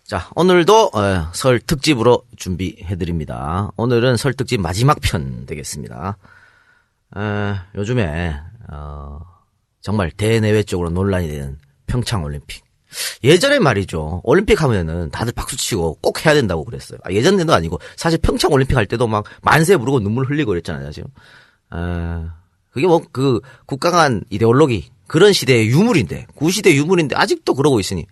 자, 오늘도 설 특집으로 준비해드립니다. 오늘은 설 특집 마지막 편 되겠습니다. 요즘에 정말 대내외적으로 논란이 되는 평창올림픽. 예전에 말이죠. 올림픽 하면은 다들 박수치고 꼭 해야 된다고 그랬어요. 예전에도 아니고 사실 평창올림픽 할 때도 막 만세 부르고 눈물 흘리고 그랬잖아요. 사실. 그게 뭐 그 국강한 이데올로기 그런 시대의 유물인데 구시대 유물인데 아직도 그러고 있으니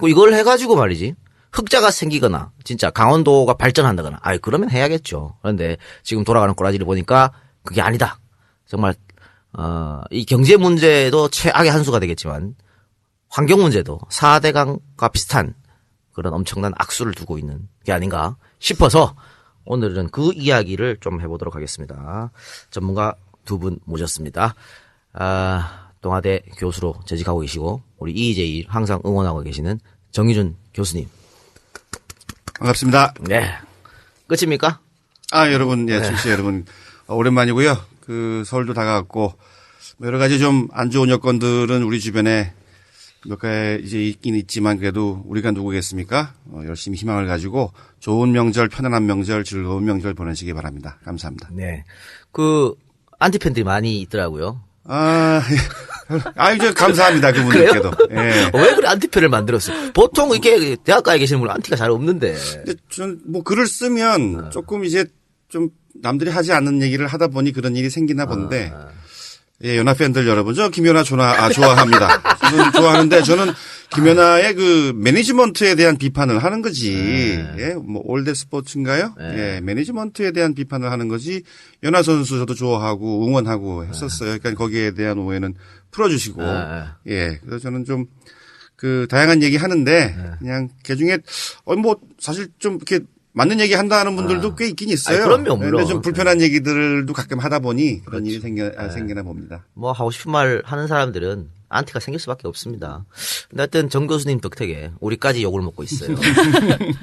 이걸 해가지고 말이지. 흑자가 생기거나 진짜 강원도가 발전한다거나 그러면 해야겠죠. 그런데 지금 돌아가는 꼬라지를 보니까 그게 아니다. 정말 이 경제 문제도 최악의 한 수가 되겠지만 환경 문제도 4대강과 비슷한 그런 엄청난 악수를 두고 있는 게 아닌가 싶어서 오늘은 그 이야기를 좀 해보도록 하겠습니다. 전문가 두 분 모셨습니다. 동아대 교수로 재직하고 계시고 우리 EJ 항상 응원하고 계시는 정의준 교수님. 반갑습니다. 네. 끝입니까? 여러분, 청취자 여러분, 오랜만이고요. 서울도 다가왔고, 여러 가지 좀 안 좋은 여건들은 우리 주변에 몇 가지 이제 있긴 있지만 그래도 우리가 누구겠습니까? 열심히 희망을 가지고 좋은 명절, 편안한 명절, 즐거운 명절 보내시기 바랍니다. 감사합니다. 네. 안티팬들이 많이 있더라고요. 이제 감사합니다. 그분들께도. 예. 왜 그래 안티팬을 만들었어요? 보통 이렇게 대학가에 계시는 분은 안티가 잘 없는데. 근데 전 글을 쓰면 조금 이제 좀 남들이 하지 않는 얘기를 하다 보니 그런 일이 생기나 본데. 연하 팬들 여러분, 저 김연아 좋아합니다. 저는 좋아하는데 저는 김연아의 매니지먼트에 대한 비판을 하는 거지. 올드 스포츠인가요? 매니지먼트에 대한 비판을 하는 거지. 연하 선수 저도 좋아하고 응원하고 했었어요. 그러니까 거기에 대한 오해는 풀어주시고. 그래서 저는 좀 다양한 얘기 하는데 그냥 그 중에 사실 좀 이렇게 맞는 얘기 한다는 분들도 꽤 있긴 있어요. 그럼요, 물론. 근데 좀 불편한 얘기들도 가끔 하다 보니 그런 일이 생기나 봅니다. 하고 싶은 말 하는 사람들은 안티가 생길 수밖에 없습니다. 근데 하여튼 정 교수님 덕택에 우리까지 욕을 먹고 있어요.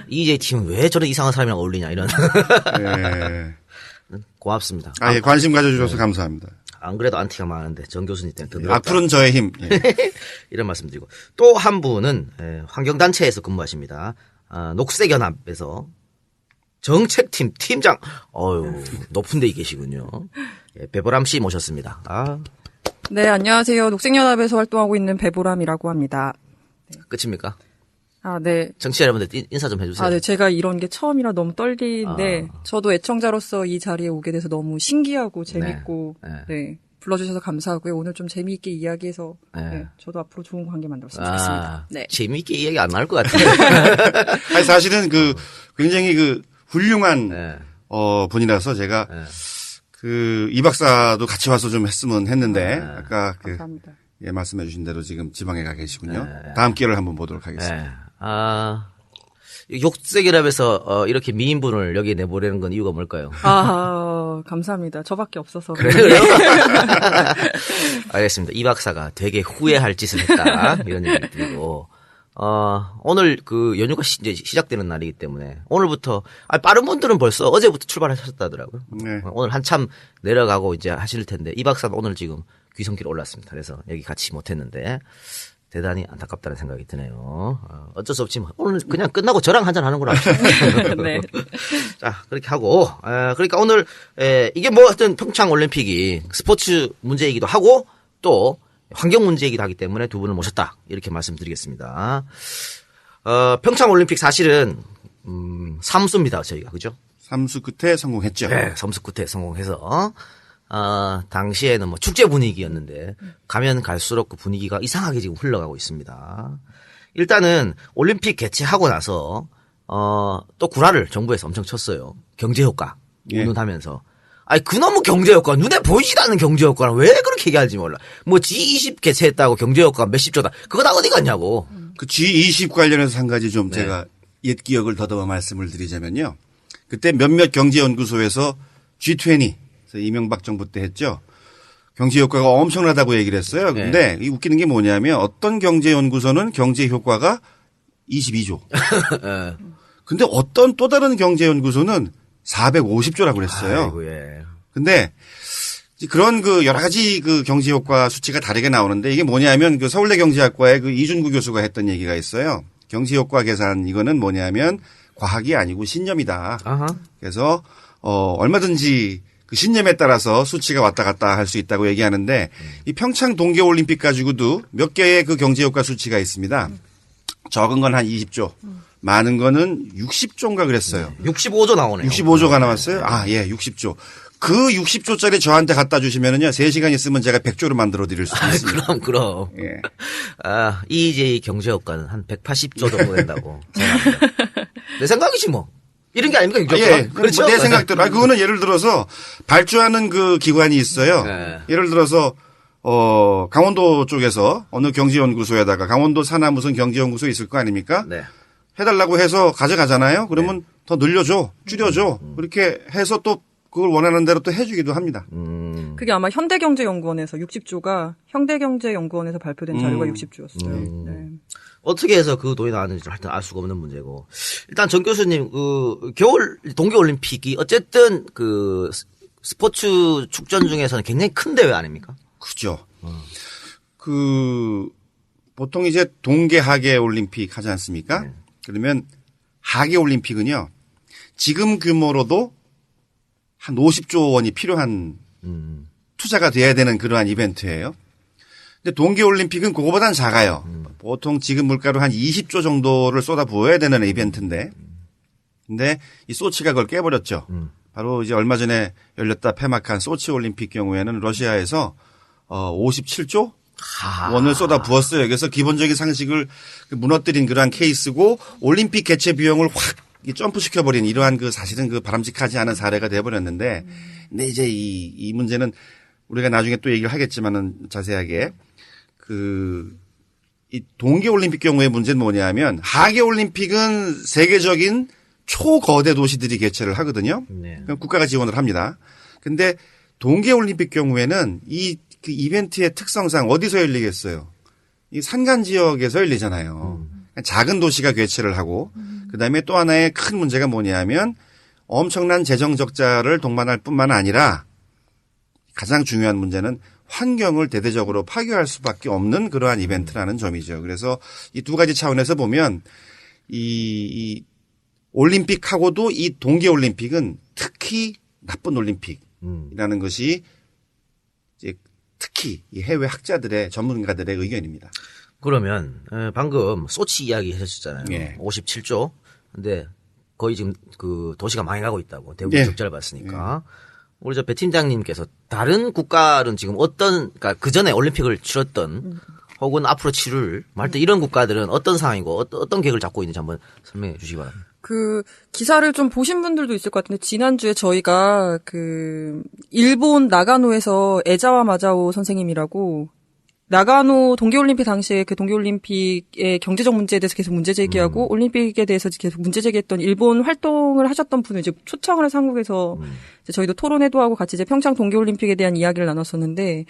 EJ 팀은 왜 저런 이상한 사람이랑 어울리냐 이런. 고맙습니다. 관심 가져주셔서 감사합니다. 안 그래도 안티가 많은데 정 교수님 때문에 더 악플은 저의 힘. 이런 말씀드리고 또 한 분은 환경단체에서 근무하십니다. 녹색연합에서 정책팀 팀장, 높은 데 계시군요. 배보람 씨 모셨습니다. 네, 안녕하세요. 녹색연합에서 활동하고 있는 배보람이라고 합니다. 네. 끝입니까? 네. 정치자 여러분들 인사 좀 해주세요. 네, 제가 이런 게 처음이라 너무 떨리는데, 저도 애청자로서 이 자리에 오게 돼서 너무 신기하고 재밌고, 네. 불러주셔서 감사하고요. 오늘 좀 재미있게 이야기해서, 저도 앞으로 좋은 관계 만들었으면 좋겠습니다. 네. 재미있게 이야기 안 나올 것 같은데. 사실은 굉장히 훌륭한 분이라서 제가 이 박사도 같이 와서 좀 했으면 했는데 아까 감사합니다. 말씀해 주신 대로 지금 지방에 가 계시군요. 다음 기회를 한번 보도록 하겠습니다. 녹색연합에서 이렇게 미인분을 여기에 내보내는 건 이유가 뭘까요? 감사합니다. 저밖에 없어서. 그래요? 알겠습니다. 이 박사가 되게 후회할 짓을 했다. 이런 얘기를 드리고 오늘 연휴가 이제 시작되는 날이기 때문에 오늘부터 빠른 분들은 벌써 어제부터 출발하셨다더라고요. 네. 오늘 한참 내려가고 이제 하실 텐데 이 박사는 오늘 지금 귀성길 올랐습니다. 그래서 여기 같이 못했는데 대단히 안타깝다는 생각이 드네요. 어쩔 수 없지만 오늘 그냥 끝나고 저랑 한잔 하는 거라. 네. 자, 그렇게 하고 그러니까 오늘 이게 하여튼 평창 올림픽이 스포츠 문제이기도 하고 또 환경 문제이기도 하기 때문에 두 분을 모셨다. 이렇게 말씀드리겠습니다. 평창 올림픽 사실은 삼수입니다. 저희가. 그죠? 삼수 끝에 성공했죠. 네, 삼수 끝에 성공해서 당시에는 축제 분위기였는데 가면 갈수록 그 분위기가 이상하게 지금 흘러가고 있습니다. 일단은 올림픽 개최하고 나서 또 구라를 정부에서 엄청 쳤어요. 경제 효과 운운하면서. 그놈의 경제 효과 눈에 보이지도 않는 경제 효과는 왜 그렇게 얘기할지 몰라. G20 개최했다고 경제 효과 몇십조다. 그거 다 어디 갔냐고. G20 관련해서 한 가지 좀 제가 옛 기억을 더듬어 말씀을 드리자면요. 그때 몇몇 경제연구소에서 G20 이명박 정부 때 했죠. 경제 효과가 엄청나다고 얘기를 했어요. 근데 이 웃기는 게 뭐냐면 어떤 경제연구소는 경제 효과가 22조. 근데 어떤 또 다른 경제연구소는 450조라고 그랬어요. 근데 그런 여러 가지 경제 효과 수치가 다르게 나오는데 이게 뭐냐면 서울대 경제학과의 이준구 교수가 했던 얘기가 있어요. 경제효과 계산 이거는 뭐냐면 과학이 아니고 신념이다. 아하. 그래서 얼마든지 그 신념에 따라서 수치가 왔다 갔다 할 수 있다고 얘기하는데 이 평창 동계올림픽 가지고도 몇 개의 그 경제효과 수치가 있습니다. 적은 건 한 20조, 많은 거는 60조인가 그랬어요. 65조 나오네요. 65조가 나왔어요? 아, 예, 60조. 그 60조짜리 저한테 갖다 주시면은요, 3시간 있으면 제가 100조로 만들어 드릴 수 있습니다. 그럼. 예. EJ 경제효과는 한 180조 정도 된다고 생각합니다. 내 생각이지 뭐. 이런 게 아닙니까, 경제효과? 예. 그렇죠. 내 생각대로. 그거는 예를 들어서 발주하는 그 기관이 있어요. 네. 예를 들어서, 강원도 쪽에서 어느 경제연구소에다가 강원도 산하 무슨 경제연구소 있을 거 아닙니까? 네. 해달라고 해서 가져가잖아요. 그러면 더 늘려줘, 줄여줘. 그렇게 해서 또 그걸 원하는 대로 또 해주기도 합니다. 그게 아마 현대경제연구원에서 60조가 현대경제연구원에서 발표된 자료가 60조였어요. 네. 어떻게 해서 그 돈이 나왔는지 하여튼 알 수가 없는 문제고. 일단 정 교수님, 겨울 동계올림픽이 어쨌든 그 스포츠 축전 중에서는 굉장히 큰 대회 아닙니까? 그죠. 보통 이제 동계 하계 올림픽 하지 않습니까? 네. 그러면 하계 올림픽은요, 지금 규모로도 한 50조 원이 필요한 투자가 돼야 되는 그러한 이벤트예요. 근데 동계올림픽은 그거보단 작아요. 보통 지금 물가로 한 20조 정도를 쏟아 부어야 되는 이벤트인데, 근데 이 소치가 그걸 깨버렸죠. 바로 이제 얼마 전에 열렸다 폐막한 소치 올림픽 경우에는 러시아에서 57조 원을 쏟아 부었어요. 그래서 기본적인 상식을 무너뜨린 그러한 케이스고 올림픽 개최 비용을 확 점프시켜버린 이러한 그 사실은 그 바람직하지 않은 사례가 돼버렸는데, 근데 이제 이 문제는 우리가 나중에 또 얘기를 하겠지만은 자세하게 이 동계올림픽 경우의 문제는 뭐냐면 하계올림픽은 세계적인 초거대 도시들이 개최를 하거든요. 네. 그럼 국가가 지원을 합니다. 근데 동계올림픽 경우에는 그 이벤트의 특성상 어디서 열리겠어요? 이 산간 지역에서 열리잖아요. 작은 도시가 개최를 하고 그다음에 또 하나의 큰 문제가 뭐냐면 엄청난 재정 적자를 동반할 뿐만 아니라 가장 중요한 문제는 환경을 대대적으로 파괴할 수밖에 없는 그러한 이벤트라는 점이죠. 그래서 이 두 가지 차원에서 보면 이 올림픽하고도 이 동계올림픽은 특히 나쁜 올림픽이라는 것이 이제 특히 이 해외 학자들의 전문가들의 의견입니다. 그러면 방금 소치 이야기 하셨잖아요. 예. 57조. 근데 거의 지금 그 도시가 망해가고 있다고. 대부분 예. 적자를 봤으니까. 우리 배 팀장님께서 다른 국가는 지금 그러니까 그 전에 올림픽을 치렀던 혹은 앞으로 치를 말때 이런 국가들은 어떤 상황이고 어떤 계획을 잡고 있는지 한번 설명해 주시기 바랍니다. 그 기사를 좀 보신 분들도 있을 것 같은데 지난주에 저희가 일본 나가노에서 에자와 마자오 선생님이라고 나가노 동계올림픽 당시에 그 동계올림픽의 경제적 문제에 대해서 계속 문제 제기하고 올림픽에 대해서 계속 문제 제기했던 일본 활동을 하셨던 분을 이제 초청을 해서 한국에서 이제 저희도 토론회도 하고 같이 이제 평창 동계올림픽에 대한 이야기를 나눴었는데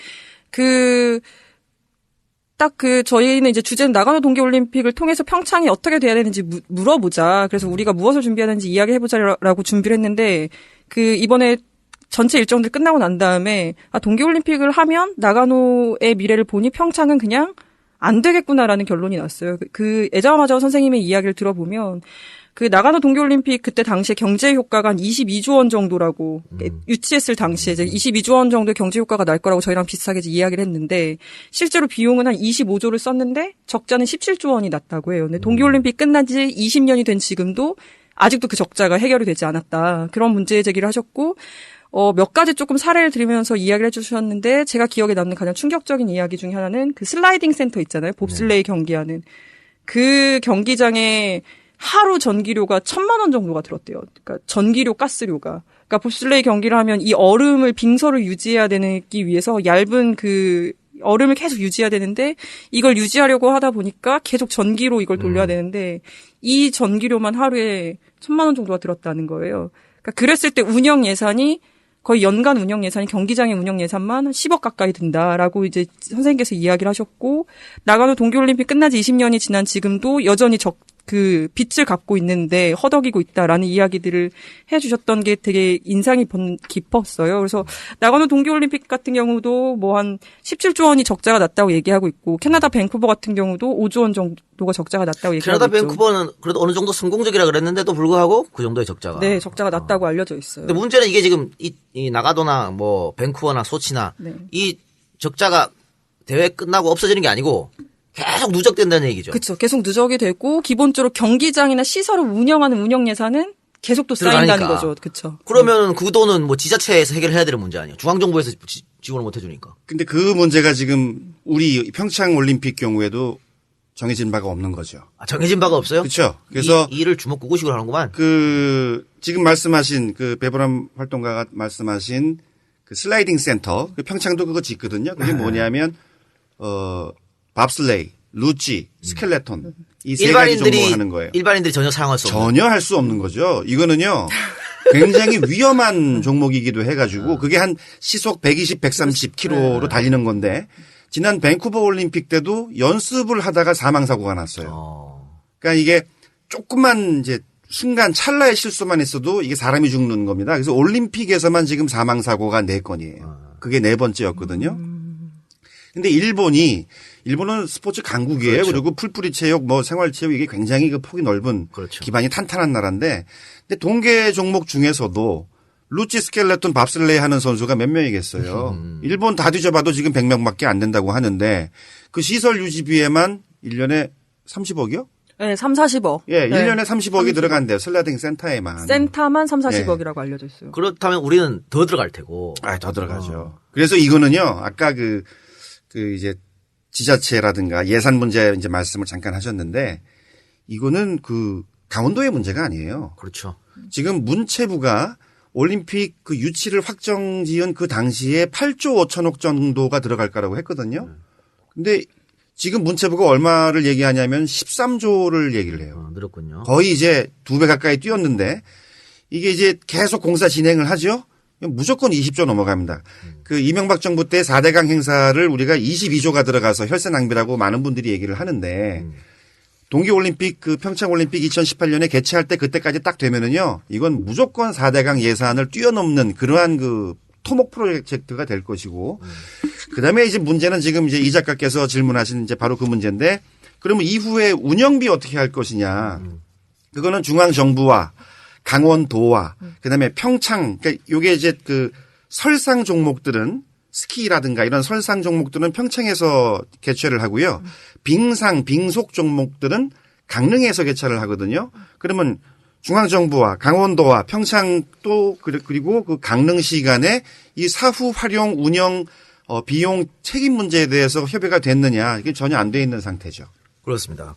저희는 이제 주제는 나가노 동계올림픽을 통해서 평창이 어떻게 돼야 되는지 물어보자. 그래서 우리가 무엇을 준비하는지 이야기해보자라고 준비를 했는데 이번에 전체 일정들 끝나고 난 다음에 동계올림픽을 하면 나가노의 미래를 보니 평창은 그냥 안 되겠구나라는 결론이 났어요. 에자와 마자오 선생님의 이야기를 들어보면 나가노 동계올림픽 그때 당시에 경제 효과가 한 22조 원 정도라고 유치했을 당시에 이제 22조 원 정도의 경제 효과가 날 거라고 저희랑 비슷하게 이제 이야기를 했는데 실제로 비용은 한 25조를 썼는데 적자는 17조 원이 났다고 해요. 근데 동계올림픽 끝난 지 20년이 된 지금도 아직도 그 적자가 해결이 되지 않았다. 그런 문제 제기를 하셨고 몇 가지 조금 사례를 들으면서 이야기를 해주셨는데 제가 기억에 남는 가장 충격적인 이야기 중에 하나는 슬라이딩 센터 있잖아요. 봅슬레이 경기하는 그 경기장에 하루 전기료가 1,000만 원 정도가 들었대요. 그러니까 전기료, 가스료가. 그러니까 봅슬레이 경기를 하면 이 빙서를 유지해야 되기 위해서 얇은 얼음을 계속 유지해야 되는데 이걸 유지하려고 하다 보니까 계속 전기로 이걸 돌려야 되는데 이 전기료만 하루에 1,000만 원 정도가 들었다는 거예요. 그러니까 그랬을 때 거의 연간 운영 예산이 경기장의 운영 예산만 10억 가까이 든다라고 이제 선생님께서 이야기를 하셨고 나가노 동계올림픽 끝난 지 20년이 지난 지금도 여전히 그 빚을 갚고 있는데 허덕이고 있다라는 이야기들을 해주셨던 게 되게 인상이 깊었어요. 그래서 나가노 동계올림픽 같은 경우도 뭐 한 17조 원이 적자가 났다고 얘기하고 있고 캐나다 밴쿠버 같은 경우도 5조 원 정도가 적자가 났다고 얘기하고 캐나다 있죠. 밴쿠버는 그래도 어느 정도 성공적이라 그랬는데도 불구하고 그 정도의 적자가. 네, 적자가 났다고 알려져 있어요. 근데 문제는 이게 지금 이 나가도나 뭐 밴쿠버나 소치나 네. 이 적자가 대회 끝나고 없어지는 게 아니고 계속 누적된다는 얘기죠. 그렇죠. 계속 누적이 되고 기본적으로 경기장이나 시설을 운영하는 운영 예산은 계속 또 쌓인다는 들어가니까. 거죠. 그렇죠. 그러면 그 돈은 뭐 지자체에서 해결해야 되는 문제 아니에요. 중앙정부에서 지원을 못 해주니까. 근데 그 문제가 지금 우리 평창 올림픽 경우에도 정해진 바가 없는 거죠. 아, 정해진 바가 없어요? 그렇죠. 그래서 이 일을 주먹구구식으로 하는구만. 그 지금 말씀하신 그 배보람 활동가가 말씀하신 그 슬라이딩 센터, 그 평창도 그거 짓거든요. 그게 뭐냐면 밥슬레이, 루찌, 스켈레톤 이 세 가지 종목을 하는 거예요. 일반인들이 전혀 사용할 수 없는. 전혀 할 수 없는 거죠. 이거는요. 굉장히 위험한 종목이기도 해가지고 그게 한 시속 120, 130km로 달리는 건데 지난 밴쿠버 올림픽 때도 연습을 하다가 사망 사고가 났어요. 그러니까 이게 조금만 이제 순간 찰나의 실수만 있어도 이게 사람이 죽는 겁니다. 그래서 올림픽에서만 지금 사망 사고가 4건이에요. 그게 4번째였거든요. 근데 일본은 스포츠 강국이에요. 그렇죠. 그리고 풀뿌리 체육, 뭐 생활 체육 이게 굉장히 그 폭이 넓은 그렇죠. 기반이 탄탄한 나라인데 근데 동계 종목 중에서도 루치 스켈레톤 밥슬레이 하는 선수가 몇 명이겠어요. 일본 다 뒤져봐도 지금 100명밖에 안 된다고 하는데 그 시설 유지비에만 1년에 30억이요? 네, 3, 40억. 예, 네. 1년에 30억이 들어간대요. 슬라이딩 센터에만. 센터만 3, 40억이라고 알려져 있어요. 그렇다면 우리는 더 들어갈 테고. 아, 더 들어가죠. 그래서 이거는요. 아까 그 이제 지자체라든가 예산 문제 이제 말씀을 잠깐 하셨는데 이거는 그 강원도의 문제가 아니에요. 그렇죠. 지금 문체부가 올림픽 그 유치를 확정 지은 그 당시에 8조 5천억 정도가 들어갈 거라고 했거든요. 근데 지금 문체부가 얼마를 얘기하냐면 13조를 얘기를 해요. 늘었군요. 거의 이제 2배 가까이 뛰었는데 이게 이제 계속 공사 진행을 하죠. 무조건 20조 넘어갑니다. 그 이명박 정부 때 4대강 행사를 우리가 22조가 들어가서 혈세 낭비라고 많은 분들이 얘기를 하는데 동계올림픽 그 평창올림픽 2018년에 개최할 때 그때까지 딱 되면은요. 이건 무조건 4대강 예산을 뛰어넘는 그러한 그 토목 프로젝트가 될 것이고 그다음에 이제 문제는 지금 이제 이 작가께서 질문하신 이제 바로 그 문제인데 그러면 이후에 운영비 어떻게 할 것이냐. 그거는 중앙정부와 강원도와 그다음에 평창 그러니까 요게 이제 그 설상 종목들은 스키라든가 이런 설상 종목들은 평창에서 개최를 하고요. 빙상, 빙속 종목들은 강릉에서 개최를 하거든요. 그러면 중앙정부와 강원도와 평창 또 그리고 그 강릉시 간에 이 사후 활용 운영 비용 책임 문제에 대해서 협의가 됐느냐 이게 전혀 안 돼 있는 상태죠. 그렇습니다.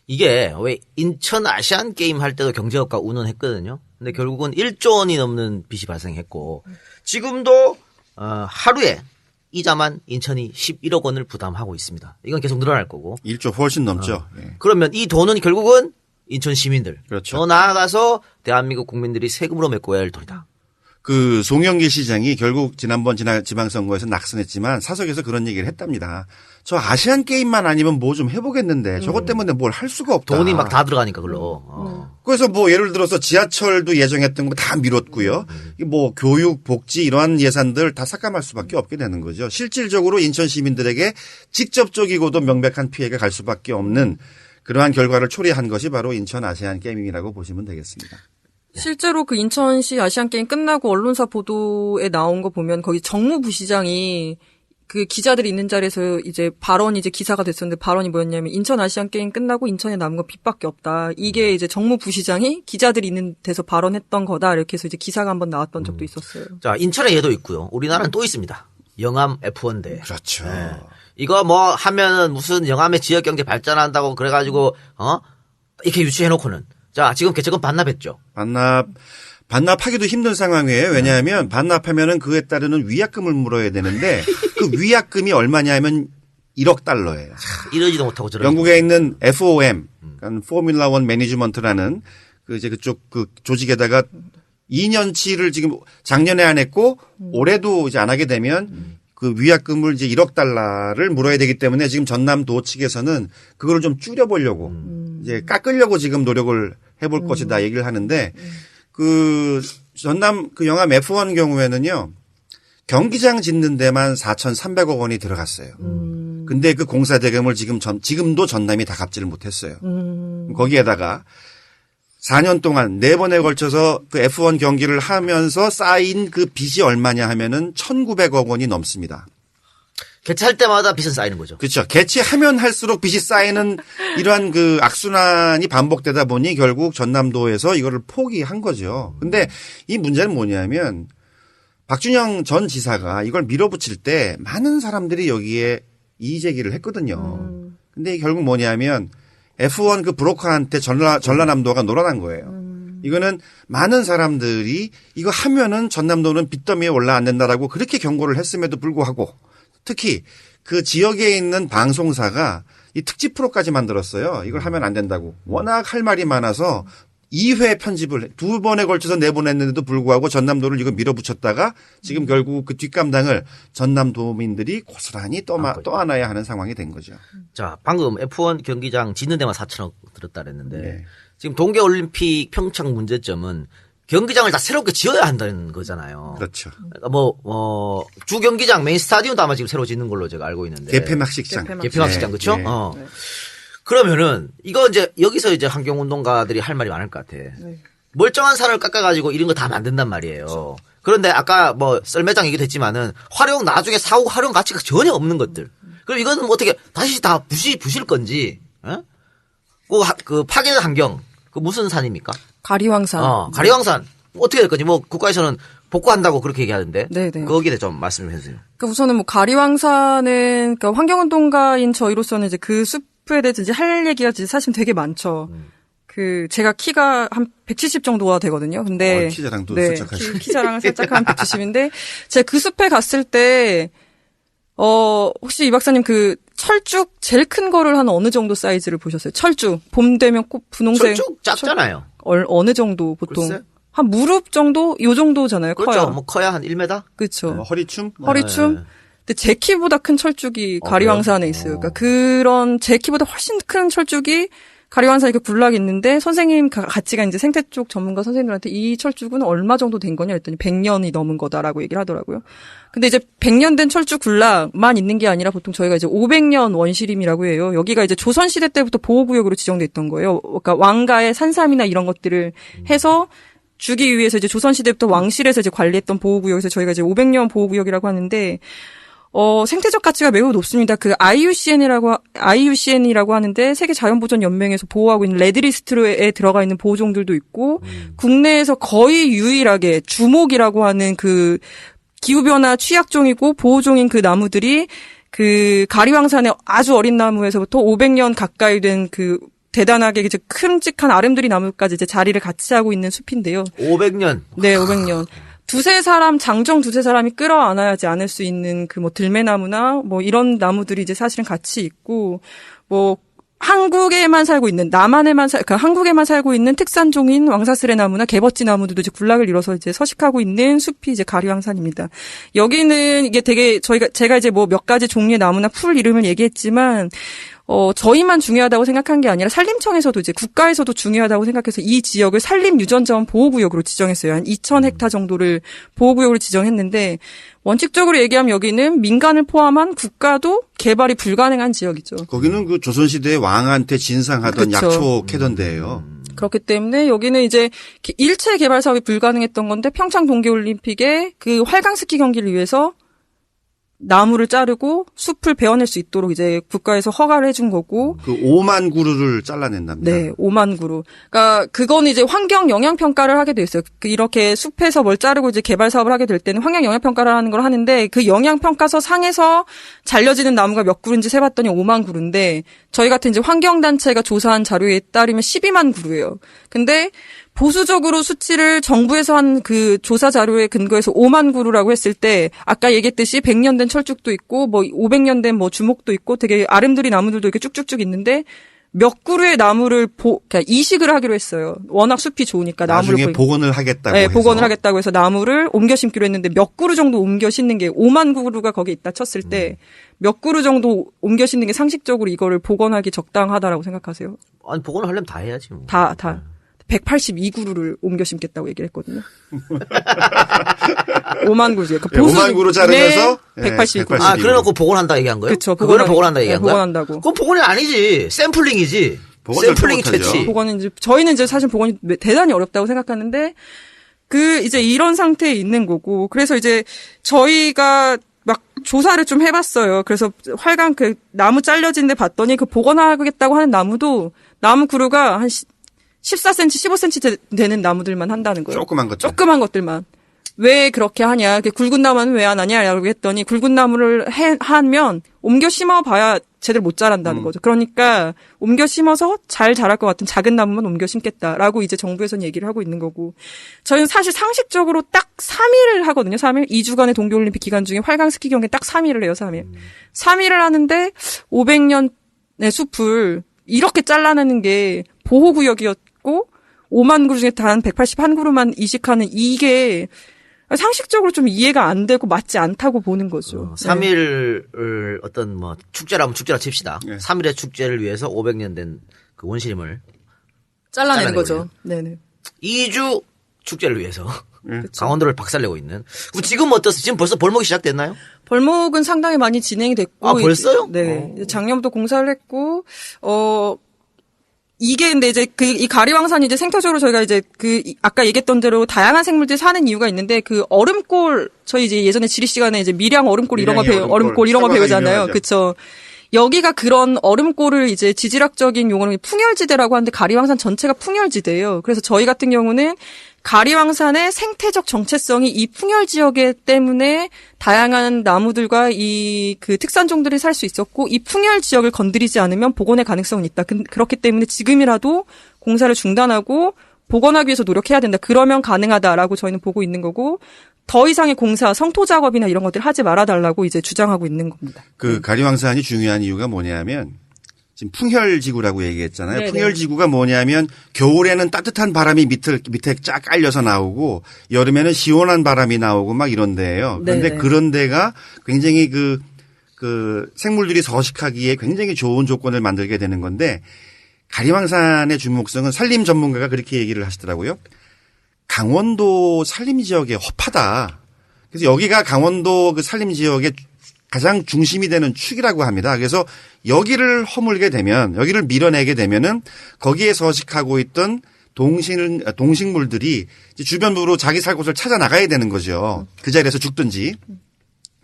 이게 왜 인천 아시안 게임 할 때도 경제학과 운운했거든요. 근데 결국은 1조 원이 넘는 빚이 발생했고 지금도 하루에 이자만 인천이 11억 원을 부담하고 있습니다. 이건 계속 늘어날 거고. 1조 훨씬 넘죠. 예. 그러면 이 돈은 결국은 인천 시민들. 그렇죠. 더 나아가서 대한민국 국민들이 세금으로 메꿔야 할 돈이다. 그 송영길 시장이 결국 지난번 지방선거에서 낙선했지만 사석에서 그런 얘기를 했답니다. 저 아시안 게임만 아니면 뭐 좀 해보겠는데 저것 때문에 뭘 할 수가 없다. 돈이 막 다 들어가니까 그걸로. 그래서 뭐 예를 들어서 지하철도 예정했던 거 다 미뤘고요. 뭐 교육, 복지 이러한 예산들 다 삭감할 수밖에 없게 되는 거죠. 실질적으로 인천 시민들에게 직접적이고도 명백한 피해가 갈 수밖에 없는 그러한 결과를 초래한 것이 바로 인천 아시안 게임이라고 보시면 되겠습니다. 실제로 그 인천시 아시안게임 끝나고 언론사 보도에 나온 거 보면 거기 정무부시장이 그 기자들이 있는 자리에서 이제 발언이 이제 기사가 됐었는데 발언이 뭐였냐면 인천 아시안게임 끝나고 인천에 남은 건 빚밖에 없다. 이게 이제 정무부시장이 기자들이 있는 데서 발언했던 거다. 이렇게 해서 이제 기사가 한번 나왔던 적도 있었어요. 자, 인천에 얘도 있고요. 우리나라는 또 있습니다. 영암 F1 대회. 그렇죠. 네. 이거 뭐 하면은 무슨 영암의 지역 경제 발전한다고 그래가지고 이렇게 유치해놓고는 자 지금 개최금 반납했죠. 반납하기도 힘든 상황이에요. 왜냐하면 반납하면은 그에 따르는 위약금을 물어야 되는데 그 위약금이 얼마냐면 1억 달러예요. 이러지도 못하고 저러지. 영국에 있는 FOM, 그러니까 포뮬라 원 매니지먼트라는 그 이제 그쪽 그 조직에다가 2년치를 지금 작년에 안 했고 올해도 이제 안 하게 되면 그 위약금을 이제 1억 달러를 물어야 되기 때문에 지금 전남도 측에서는 그거를 좀 줄여보려고 이제 깎으려고 지금 노력을 해볼 것이다 얘기를 하는데 그 전남 그 영암 F1 경우에는요 경기장 짓는 데만 4,300억 원이 들어갔어요. 근데 그 공사 대금을 지금도 전남이 다 갚지를 못했어요. 거기에다가 4년 동안 4번에 걸쳐서 그 F1 경기를 하면서 쌓인 그 빚이 얼마냐 하면은 1,900억 원이 넘습니다. 개최할 때마다 빚은 쌓이는 거죠. 그렇죠. 개최하면 할수록 빚이 쌓이는 이러한 그 악순환이 반복되다 보니 결국 전남도에서 이거를 포기한 거죠. 근데 이 문제는 뭐냐면 박준영 전 지사가 이걸 밀어붙일 때 많은 사람들이 여기에 이의 제기를 했거든요. 근데 결국 뭐냐면 F1 그 브로커한테 전라남도가 놀아난 거예요. 이거는 많은 사람들이 이거 하면은 전남도는 빚더미에 올라앉는다라고 그렇게 경고를 했음에도 불구하고 특히 그 지역에 있는 방송사가 이 특집 프로까지 만들었어요. 이걸 하면 안 된다고. 워낙 할 말이 많아서 2회 편집을 2번에 걸쳐서 내보냈는데도 불구하고 전남도를 이거 밀어붙였다가 지금 결국 그 뒷감당을 전남도민들이 고스란히 또 안아야 하는 상황이 된 거죠. 자, 방금 F1 경기장 짓는 데만 4천억 들었다 그랬는데 네. 지금 동계올림픽 평창 문제점은 경기장을 다 새롭게 지어야 한다는 거잖아요. 그렇죠. 그러니까 주 경기장 메인 스타디움도 아마 지금 새로 짓는 걸로 제가 알고 있는데. 개폐막식장. 개폐막식장, 그렇죠? 네. 그러면은 이거 이제 여기서 이제 환경운동가들이 할 말이 많을 것 같아. 네. 멀쩡한 산을 깎아가지고 이런 거 다 만든단 말이에요. 그렇죠. 그런데 아까 썰매장 얘기도 했지만은 나중에 사후 활용 가치가 전혀 없는 것들. 그럼 이거는 뭐 어떻게 다시 다 부실 건지, 그 파괴 환경, 그 무슨 산입니까? 가리왕산. 가리왕산. 어떻게 될 건지 국가에서는 복구한다고 그렇게 얘기하는데. 네네. 거기에 대해 좀 말씀 좀 해주세요. 그러니까 우선은 가리왕산은 그러니까 환경운동가인 저희로서는 이제 그 숲에 대해서 이제 할 얘기가 이제 사실 되게 많죠. 제가 키가 한 170 정도가 되거든요. 근데. 키 자랑도 네, 살짝 하시고. 키 자랑은 살짝 한 170인데, 제가 그 숲에 갔을 때, 혹시 이 박사님 그 철쭉 제일 큰 거를 한 어느 정도 사이즈를 보셨어요? 철쭉. 봄 되면 꽃 분홍색. 철쭉 작잖아요. 어느 정도 보통? 글쎄? 한 무릎 정도? 요 정도잖아요. 그렇죠. 커야. 커야 한 1m? 그렇죠. 허리춤? 허리춤? 네. 근데 제 키보다 큰 철쭉이 가리왕산에 있어요. 그러니까 그런 제 키보다 훨씬 큰 철쭉이 가리왕산에 이렇게 군락이 있는데 선생님 같이 간 이제 생태 쪽 전문가 선생님들한테 이 철쭉은 얼마 정도 된 거냐 했더니 100년이 넘은 거다라고 얘기를 하더라고요. 근데 이제 100년 된 철쭉 군락만 있는 게 아니라 보통 저희가 이제 500년 원시림이라고 해요. 여기가 이제 조선시대 때부터 보호구역으로 지정돼 있던 거예요. 그러니까 왕가의 산삼이나 이런 것들을 해서 주기 위해서 이제 조선시대부터 왕실에서 이제 관리했던 보호구역에서 저희가 이제 500년 보호구역이라고 하는데, 생태적 가치가 매우 높습니다. 그 IUCN이라고 하는데 세계 자연보전 연맹에서 보호하고 있는 레드리스트에 들어가 있는 보호종들도 있고, 국내에서 거의 유일하게 주목이라고 하는 그 기후변화 취약종이고 보호종인 그 나무들이 그 가리왕산의 아주 어린 나무에서부터 500년 가까이 된 그 대단하게 이제 큼직한 아름드리 나무까지 이제 자리를 같이 하고 있는 숲인데요. 500년. 네, 500년. 장정 두세 사람이 끌어안아야지 않을 수 있는 그 들매나무나 이런 나무들이 이제 사실은 같이 있고, 한국에만 살고 있는, 한국에만 살고 있는 특산종인 왕사스레 나무나 개버지 나무들도 이제 군락을 이뤄서 이제 서식하고 있는 숲이 이제 가리왕산입니다. 여기는 이게 되게 제가 이제 몇 가지 종류의 나무나 풀 이름을 얘기했지만, 저희만 중요하다고 생각한 게 아니라 산림청에서도 이제 국가에서도 중요하다고 생각해서 이 지역을 산림유전자원 보호구역으로 지정했어요. 한 2,000헥타 정도를 보호구역으로 지정했는데 원칙적으로 얘기하면 여기는 민간을 포함한 국가도 개발이 불가능한 지역이죠. 거기는 그 조선시대 왕한테 진상하던 그쵸. 약초 캐던 데예요. 그렇기 때문에 여기는 이제 일체 개발 사업이 불가능했던 건데 평창 동계올림픽에 그 활강스키 경기를 위해서 나무를 자르고 숲을 베어낼 수 있도록 이제 국가에서 허가를 해준 거고. 그 5만 그루를 잘라낸답니다. 네, 5만 그루. 그러니까 그거는 이제 환경 영향 평가를 하게 돼 있어요. 이렇게 숲에서 뭘 자르고 이제 개발 사업을 하게 될 때는 환경 영향 평가를 하는 걸 하는데 그 영향 평가서 상에서 잘려지는 나무가 몇 그루인지 세봤더니 5만 그루인데 저희 같은 이제 환경 단체가 조사한 자료에 따르면 12만 그루예요. 근데 보수적으로 수치를 정부에서 한 그 조사 자료에 근거해서 5만 그루라고 했을 때 아까 얘기했듯이 100년 된 철쭉도 있고 500년 된 주목도 있고 되게 아름드리 나무들도 이렇게 쭉쭉쭉 있는데 몇 그루의 나무를 그러니까 이식을 하기로 했어요. 워낙 숲이 좋으니까 나중에 복원을 하겠다고 네, 해서. 복원을 하겠다고 해서 나무를 옮겨 심기로 했는데 몇 그루 정도 옮겨 심는 게 5만 그루가 거기 있다 쳤을 때 몇 그루 정도 옮겨 심는 게 상식적으로 이거를 복원하기 적당하다라고 생각하세요? 아니 복원을 하려면 다 해야지 뭐. 다 182그루를 옮겨 심겠다고 얘기를 했거든요. 5만 그루 중에. 그 5만 그루 자르면서 182그루. 아, 그래놓고 복원한다 얘기한 거예요? 그쵸. 그거를 복원한다 얘기한 거야? 복원한다고. 그건 복원이 아니지. 샘플링이지. 복원 샘플링 절대 못하죠. 채취. 복원은 이제 저희는 이제 사실 복원이 대단히 어렵다고 생각하는데 이제 이런 상태에 있는 거고 그래서 이제 저희가 막 조사를 좀 해봤어요. 그래서 활강 그 나무 잘려진 데 봤더니 그 복원하겠다고 하는 나무도 나무 그루가 한 14cm, 15cm 되는 나무들만 한다는 거예요. 조그만 것들. 조그만 것들만. 왜 그렇게 하냐? 굵은 나무는 왜 안 하냐라고 했더니 굵은 나무를 하면 옮겨 심어봐야 제대로 못 자란다는 거죠. 그러니까 옮겨 심어서 잘 자랄 것 같은 작은 나무만 옮겨 심겠다라고 이제 정부에서는 얘기를 하고 있는 거고 저희는 사실 상식적으로 딱 3일을 하거든요. 3일 2주간의 동계올림픽 기간 중에 활강 스키 경기 딱 3일을 해요. 3일. 3일을 하는데 500년의 숲을 이렇게 잘라내는 게 보호구역이었고 5만 그루 중에 단 181그루만 이식하는 이게 상식적으로 좀 이해가 안 되고 맞지 않다고 보는 거죠. 3일을 어떤 뭐 축제라면 축제라 칩시다. 네. 3일의 축제를 위해서 500년 된 그 원시림을 잘라내는 거죠. 네네. 2주 축제를 위해서 강원도를 박살내고 있는. 그럼 지금 어떻습니까? 지금 벌써 벌목이 시작됐나요? 벌목은 상당히 많이 진행이 됐고. 아, 벌써요? 네. 작년부터 공사를 했고, 이게 근데 이제 이 가리왕산이 이제 생태적으로 저희가 이제 아까 얘기했던 대로 다양한 생물들이 사는 이유가 있는데 그 얼음골 저희 이제 예전에 지리 시간에 이제 밀양 얼음골 이런 거 얼음골 이런 거 배우잖아요. 그렇죠. 여기가 그런 얼음골을 이제 지질학적인 용어로 풍열지대라고 하는데 가리왕산 전체가 풍열지대예요. 그래서 저희 같은 경우는 가리왕산의 생태적 정체성이 이 풍열 지역에 때문에 다양한 나무들과 이 그 특산종들이 살 수 있었고 이 풍열 지역을 건드리지 않으면 복원의 가능성은 있다. 그렇기 때문에 지금이라도 공사를 중단하고 복원하기 위해서 노력해야 된다. 그러면 가능하다라고 저희는 보고 있는 거고 더 이상의 공사, 성토 작업이나 이런 것들 하지 말아달라고 이제 주장하고 있는 겁니다. 그 가리왕산이 중요한 이유가 뭐냐면 지금 풍혈지구라고 얘기했잖아요. 네네. 풍혈지구가 뭐냐면 겨울에는 따뜻한 바람이 밑에 쫙 깔려서 나오고 여름에는 시원한 바람이 나오고 막 이런 데예요. 그런데 네네. 그런 데가 굉장히 그 생물들이 서식하기에 굉장히 좋은 조건을 만들게 되는 건데 가리왕산의 주목성은 산림 전문가가 그렇게 얘기를 하시더라고요. 강원도 산림 지역에 허파다. 그래서 여기가 강원도 그 산림 지역의 가장 중심이 되는 축이라고 합니다. 그래서 여기를 허물게 되면, 여기를 밀어내게 되면은 거기에 서식하고 있던 동식물들이 주변부로 자기 살 곳을 찾아 나가야 되는 거죠. 그 자리에서 죽든지.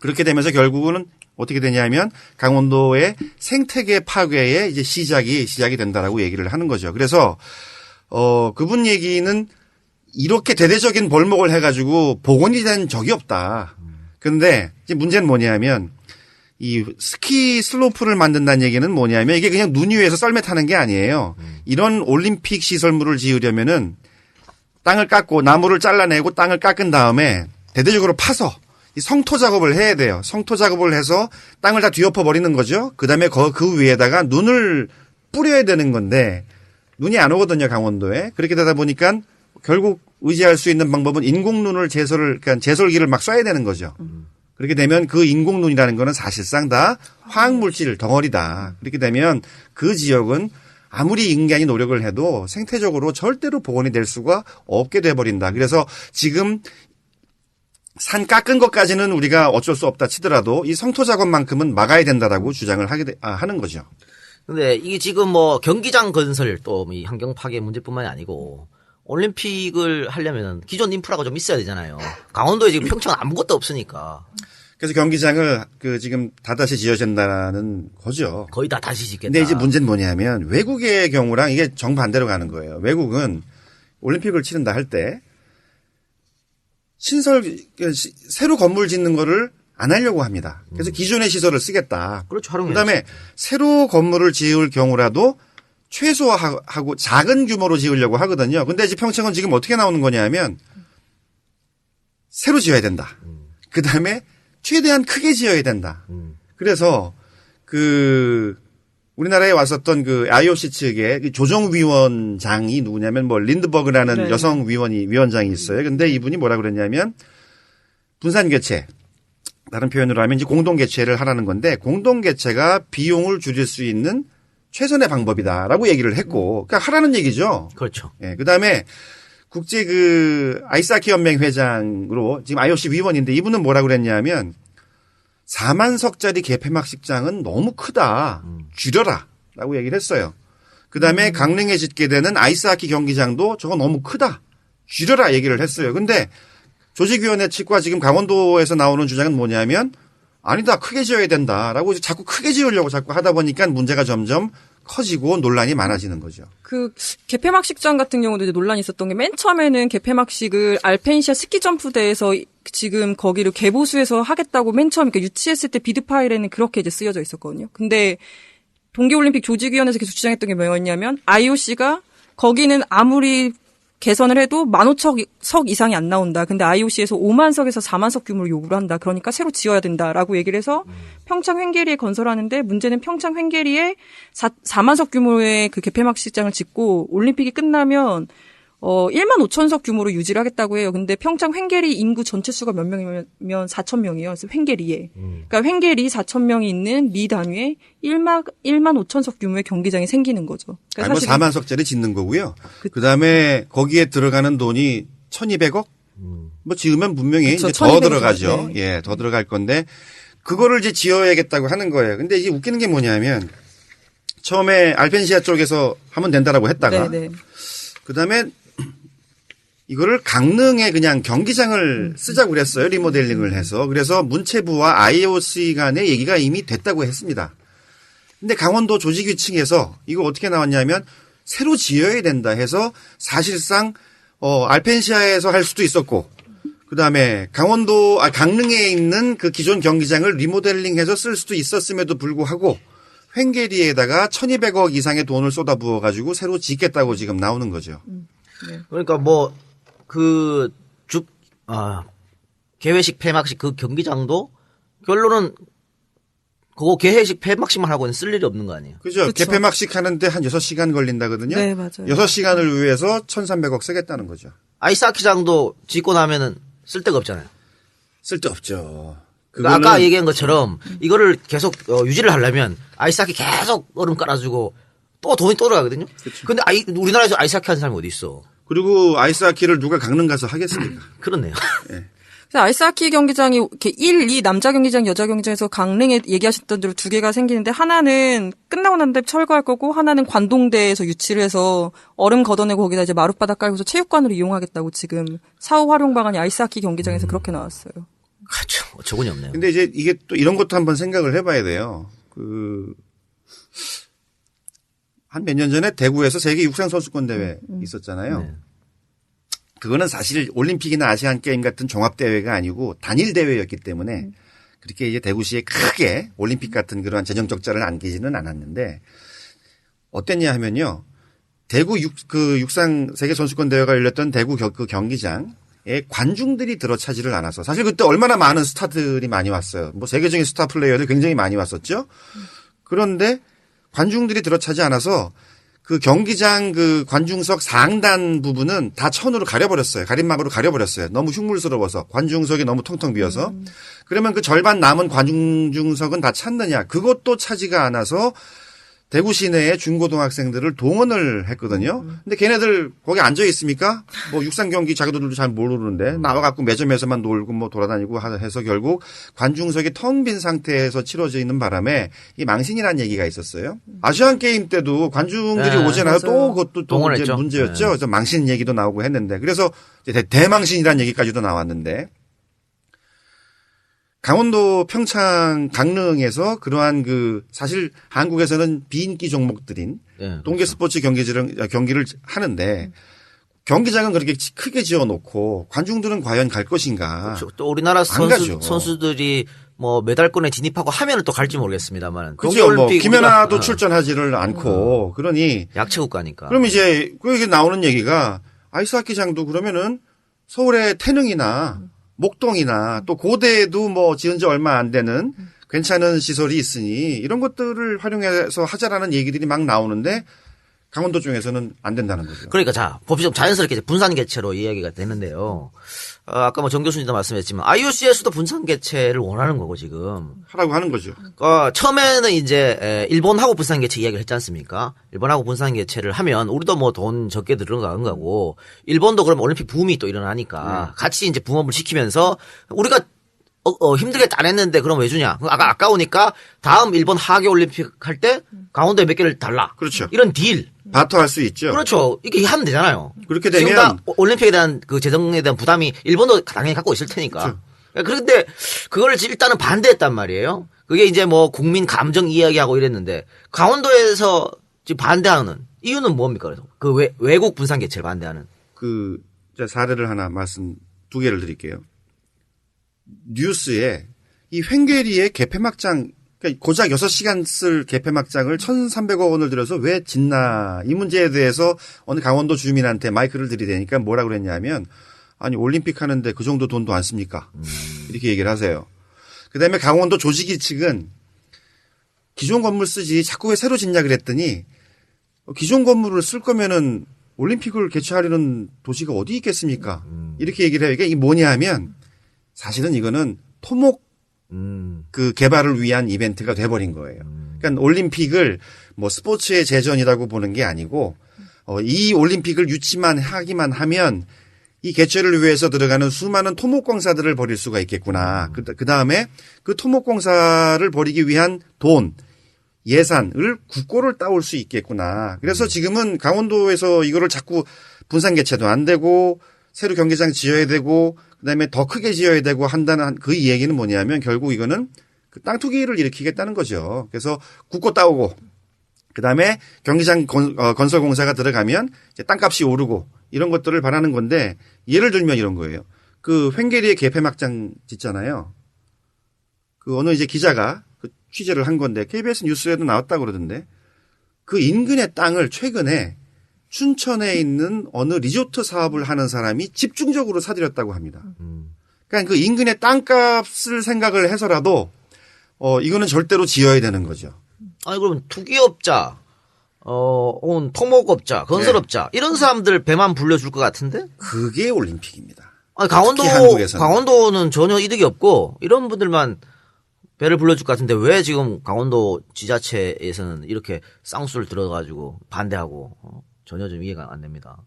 그렇게 되면서 결국은 어떻게 되냐면 강원도의 생태계 파괴의 이제 시작이 된다라고 얘기를 하는 거죠. 그래서 그분 얘기는 이렇게 대대적인 벌목을 해가지고 복원이 된 적이 없다. 그런데 이제 문제는 뭐냐면 이 스키 슬로프를 만든다는 얘기는 뭐냐면 이게 그냥 눈 위에서 썰매 타는 게 아니에요. 이런 올림픽 시설물을 지으려면은 땅을 깎고 나무를 잘라내고 땅을 깎은 다음에 대대적으로 파서 이 성토 작업을 해야 돼요. 성토 작업을 해서 땅을 다 뒤엎어 버리는 거죠. 그다음에 그 위에다가 눈을 뿌려야 되는 건데 눈이 안 오거든요, 강원도에. 그렇게 되다 보니까 결국 의지할 수 있는 방법은 인공눈을 그러니까 제설기를 막 쏴야 되는 거죠. 그렇게 되면 그 인공눈이라는 거는 사실상 다 화학물질 덩어리다. 그렇게 되면 그 지역은 아무리 인간이 노력을 해도 생태적으로 절대로 복원이 될 수가 없게 돼버린다. 그래서 지금 산 깎은 것까지는 우리가 어쩔 수 없다 치더라도 이 성토 작업만큼은 막아야 된다라고 주장을 하는 거죠. 근데 이게 지금 뭐 경기장 건설 또 이 환경 파괴 문제뿐만이 아니고 올림픽을 하려면 기존 인프라가 좀 있어야 되잖아요. 강원도에 지금 평창은 아무것도 없으니까. 그래서 경기장을 지금 다다시 지어진다는 거죠. 거의 다 다시 짓겠다. 근데 이제 문제는 뭐냐면 외국의 경우랑 이게 정반대로 가는 거예요. 외국은 올림픽을 치른다 할 때 새로 건물 짓는 거를 안 하려고 합니다. 그래서 기존의 시설을 쓰겠다. 그렇죠. 활용해야지. 그다음에 새로 건물을 지을 경우라도 최소화하고 작은 규모로 지으려고 하거든요. 근데 이제 평창은 지금 어떻게 나오는 거냐면 새로 지어야 된다. 그다음에 최대한 크게 지어야 된다. 그래서 우리나라에 왔었던 IOC 측의 조정위원장이 누구냐면 린드버그라는 네. 여성 위원장이 있어요. 근데 이분이 뭐라 그랬냐면 분산 개최. 다른 표현으로 하면 이제 공동 개최를 하라는 건데 공동 개최가 비용을 줄일 수 있는 최선의 방법이다라고 얘기를 했고, 그러니까 하라는 얘기죠. 그렇죠. 예, 그 다음에 국제 아이스하키 연맹 회장으로 지금 IOC 위원인데 이분은 뭐라고 그랬냐면 4만석짜리 개폐막식장은 너무 크다. 줄여라. 라고 얘기를 했어요. 그 다음에 강릉에 짓게 되는 아이스하키 경기장도 저거 너무 크다. 줄여라 얘기를 했어요. 근데 조직위원회 측과 지금 강원도에서 나오는 주장은 뭐냐면 아니다. 크게 지어야 된다라고 자꾸 크게 지으려고 자꾸 하다 보니까 문제가 점점 커지고 논란이 많아지는 거죠. 그 개폐막식장 같은 경우도 이제 논란이 있었던 게 맨 처음에는 개폐막식을 알펜시아 스키 점프대에서 지금 거기를 개보수해서 하겠다고 맨 처음 그러니까 유치했을 때 비드 파일에는 그렇게 이제 쓰여져 있었거든요. 근데 동계올림픽 조직위원회에서 계속 주장했던 게 뭐였냐면 IOC가 거기는 아무리 개선을 해도 15,000석 이상이 안 나온다. 근데 IOC에서 5만석에서 4만석 규모를 요구를 한다. 그러니까 새로 지어야 된다라고 얘기를 해서 평창 횡계리에 건설하는데 문제는 평창 횡계리에 4만석 규모의 그 개폐막식장을 짓고 올림픽이 끝나면 15,000석 규모로 유지를 하겠다고 해요. 근데 평창 횡계리 인구 전체 수가 몇 명이면 4,000명이에요. 그래서 횡계리에. 그러니까 횡계리 4,000명이 있는 리 단위에 15,000석 규모의 경기장이 생기는 거죠. 그러니까 사실 4만석짜리 짓는 거고요. 그다음에 거기에 들어가는 돈이 1,200억? 뭐 지으면 분명히 그쵸, 이제 더 1,200억. 들어가죠. 네. 예, 더 들어갈 건데 그거를 이제 지어야겠다고 하는 거예요. 근데 이게 웃기는 게 뭐냐면 처음에 알펜시아 쪽에서 하면 된다라고 했다가 네네. 그다음에 이거를 강릉에 그냥 경기장을 쓰자고 그랬어요. 리모델링을 해서. 그래서 문체부와 IOC 간의 얘기가 이미 됐다고 했습니다. 근데 강원도 조직위 층에서 이거 어떻게 나왔냐면 새로 지어야 된다 해서 사실상 알펜시아에서 할 수도 있었고 그다음에 강릉에 있는 그 기존 경기장을 리모델링해서 쓸 수도 있었음에도 불구하고 횡계리에다가 1,200억 이상의 돈을 쏟아부어 가지고 새로 짓겠다고 지금 나오는 거죠. 그러니까 개회식 폐막식 그 경기장도 결론은 그거 개회식 폐막식만 하고는 쓸 일이 없는 거 아니에요? 그죠. 그쵸. 개폐막식 하는데 한 6시간 걸린다거든요. 네, 맞아요. 6시간을 위해서 1,300억 쓰겠다는 거죠. 아이스하키장도 짓고 나면은 쓸 데가 없잖아요. 쓸데없죠. 그러니까 아까 얘기한 것처럼 이거를 계속 유지를 하려면 아이스하키 계속 얼음 깔아주고 또 돈이 또 들어가거든요. 근데 우리나라에서 아이스하키 하는 사람이 어디 있어? 그리고 아이스하키를 누가 강릉 가서 하겠습니까? 그렇네요. 그래서 아이스하키 경기장이 이렇게 1, 2 남자 경기장, 여자 경기장에서 강릉에 얘기하셨던 대로 두 개가 생기는데 하나는 끝나고 난 다음에 철거할 거고 하나는 관동대에서 유치를 해서 얼음 걷어내고 거기다 이제 마룻바닥 깔고서 체육관으로 이용하겠다고 지금 사후 활용 방안이 아이스하키 경기장에서 그렇게 나왔어요. 그렇죠. 어처구니 없네요. 근데 이제 이게 또 이런 것도 한번 생각을 해봐야 돼요. 한 몇 년 전에 대구에서 세계 육상 선수권 대회 있었잖아요. 네. 그거는 사실 올림픽이나 아시안 게임 같은 종합 대회가 아니고 단일 대회였기 때문에 그렇게 이제 대구시에 크게 올림픽 같은 그러한 재정 적자를 안기지는 않았는데 어땠냐 하면요. 대구 육상 세계 선수권 대회가 열렸던 대구 그 경기장에 관중들이 들어차지를 않아서 사실 그때 얼마나 많은 스타들이 많이 왔어요. 뭐 세계적인 스타 플레이어들 굉장히 많이 왔었죠. 그런데 관중들이 들어차지 않아서 그 경기장 그 관중석 상단 부분은 다 천으로 가려버렸어요. 가림막으로 가려버렸어요. 너무 흉물스러워서 관중석이 너무 텅텅 비어서. 그러면 그 절반 남은 관중석은 다 찼느냐. 그것도 차지가 않아서 대구 시내의 중고등학생들을 동원을 했거든요. 근데 걔네들 거기 앉아 있습니까? 뭐 육상 경기 자기들도 잘 모르는데 나와갖고 매점에서만 놀고 뭐 돌아다니고 해서 결국 관중석이 텅 빈 상태에서 치러져 있는 바람에 이 망신이라는 얘기가 있었어요. 아시안 게임 때도 관중들이 네, 오잖아요. 또 맞아요. 그것도 또 동원했죠. 이제 문제였죠. 네. 그래서 망신 얘기도 나오고 했는데 그래서 이제 대망신이라는 얘기까지도 나왔는데 강원도 평창 강릉에서 그러한 사실 한국에서는 비인기 종목들인 네, 동계 스포츠 경기를 하는데 경기장은 그렇게 크게 지어놓고 관중들은 과연 갈 것인가? 그렇죠. 또 우리나라 가죠. 선수들이 뭐 메달권에 진입하고 하면은 또 갈지 모르겠습니다만. 그렇죠. 뭐 김연아도 출전하지를 않고 그러니 약체 국가니까. 그럼 이제 그게 나오는 얘기가 아이스하키장도 그러면은 서울의 태릉이나 목동이나 또 고대에도 뭐 지은 지 얼마 안 되는 괜찮은 시설이 있으니 이런 것들을 활용해서 하자라는 얘기들이 막 나오는데 강원도 쪽에서는 안 된다는 거죠. 그러니까 자, 법이 좀 자연스럽게 이제 분산 개최로 이야기가 되는데요. 아까 뭐 정 교수님도 말씀했지만 IOC에서도 분산 개최를 원하는 거고 지금. 하라고 하는 거죠. 처음에는 이제 일본하고 분산 개최 이야기를 했지 않습니까? 일본하고 분산 개최를 하면 우리도 뭐 돈 적게 들어가는 거고 일본도 그러면 올림픽 붐이 또 일어나니까 같이 이제 붐업을 시키면서 우리가 힘들게 따냈는데 그럼 왜 주냐? 아까우니까 다음 일본 하계 올림픽 할 때 강원도에 몇 개를 달라. 그렇죠. 이런 딜. 바터할 수 있죠. 그렇죠. 이게 하면 되잖아요. 그렇게 지금 되면 다 올림픽에 대한 그 재정에 대한 부담이 일본도 당연히 갖고 있을 테니까. 그런데 그걸 일단은 반대했단 말이에요. 그게 이제 뭐 국민 감정 이야기하고 이랬는데 강원도에서 지금 반대하는 이유는 뭡니까? 그래서 그 외국 분산 개최를 반대하는. 그 사례를 하나 두 개를 드릴게요. 뉴스에 이 횡계리의 개폐막장, 그러니까 고작 6시간 쓸 개폐막장을 1,300억 원을 들여서 왜 짓나, 이 문제에 대해서 어느 강원도 주민한테 마이크를 들이대니까 뭐라 그랬냐면, 아니 올림픽 하는데 그 정도 돈도 안 씁니까? 이렇게 얘기를 하세요. 그다음에 강원도 조직위 측은 기존 건물 쓰지 자꾸 왜 새로 짓냐 그랬더니 기존 건물을 쓸 거면은 올림픽을 개최하려는 도시가 어디 있겠습니까? 이렇게 얘기를 해요. 이게 뭐냐 하면 사실은 이거는 토목 그 개발을 위한 이벤트가 돼버린 거예요. 그러니까 올림픽을 뭐 스포츠의 재전이라고 보는 게 아니고 이 올림픽을 유치만 하기만 하면 이 개최를 위해서 들어가는 수많은 토목공사들을 벌일 수가 있겠구나. 그 다음에 그 토목공사를 벌이기 위한 돈, 예산을 국고를 따올 수 있겠구나. 그래서 지금은 강원도에서 이거를 자꾸 분산 개최도 안 되고 새로 경기장 지어야 되고 그다음에 더 크게 지어야 되고 한다는 그 얘기는 뭐냐면 결국 이거는 그 땅 투기를 일으키겠다는 거죠. 그래서 국고 따오고 그다음에 경기장 건설 공사가 들어가면 이제 땅값이 오르고 이런 것들을 바라는 건데 예를 들면 이런 거예요. 그 횡계리에 개폐막장 짓잖아요. 그 어느 이제 기자가 그 취재를 한 건데 KBS 뉴스에도 나왔다고 그러던데 그 인근의 땅을 최근에 춘천에 있는 어느 리조트 사업을 하는 사람이 집중적으로 사들였다고 합니다. 그러니까 그 인근의 땅값을 생각을 해서라도 이거는 절대로 지어야 되는 거죠. 아니 그러면 투기업자, 토목업자, 건설업자 이런 사람들 배만 불려줄 것 같은데? 그게 올림픽입니다. 아니 특히 한국에서는. 강원도는 전혀 이득이 없고 이런 분들만 배를 불러줄 것 같은데 왜 지금 강원도 지자체에서는 이렇게 쌍수를 들어가지고 반대하고 전혀 좀 이해가 안 됩니다.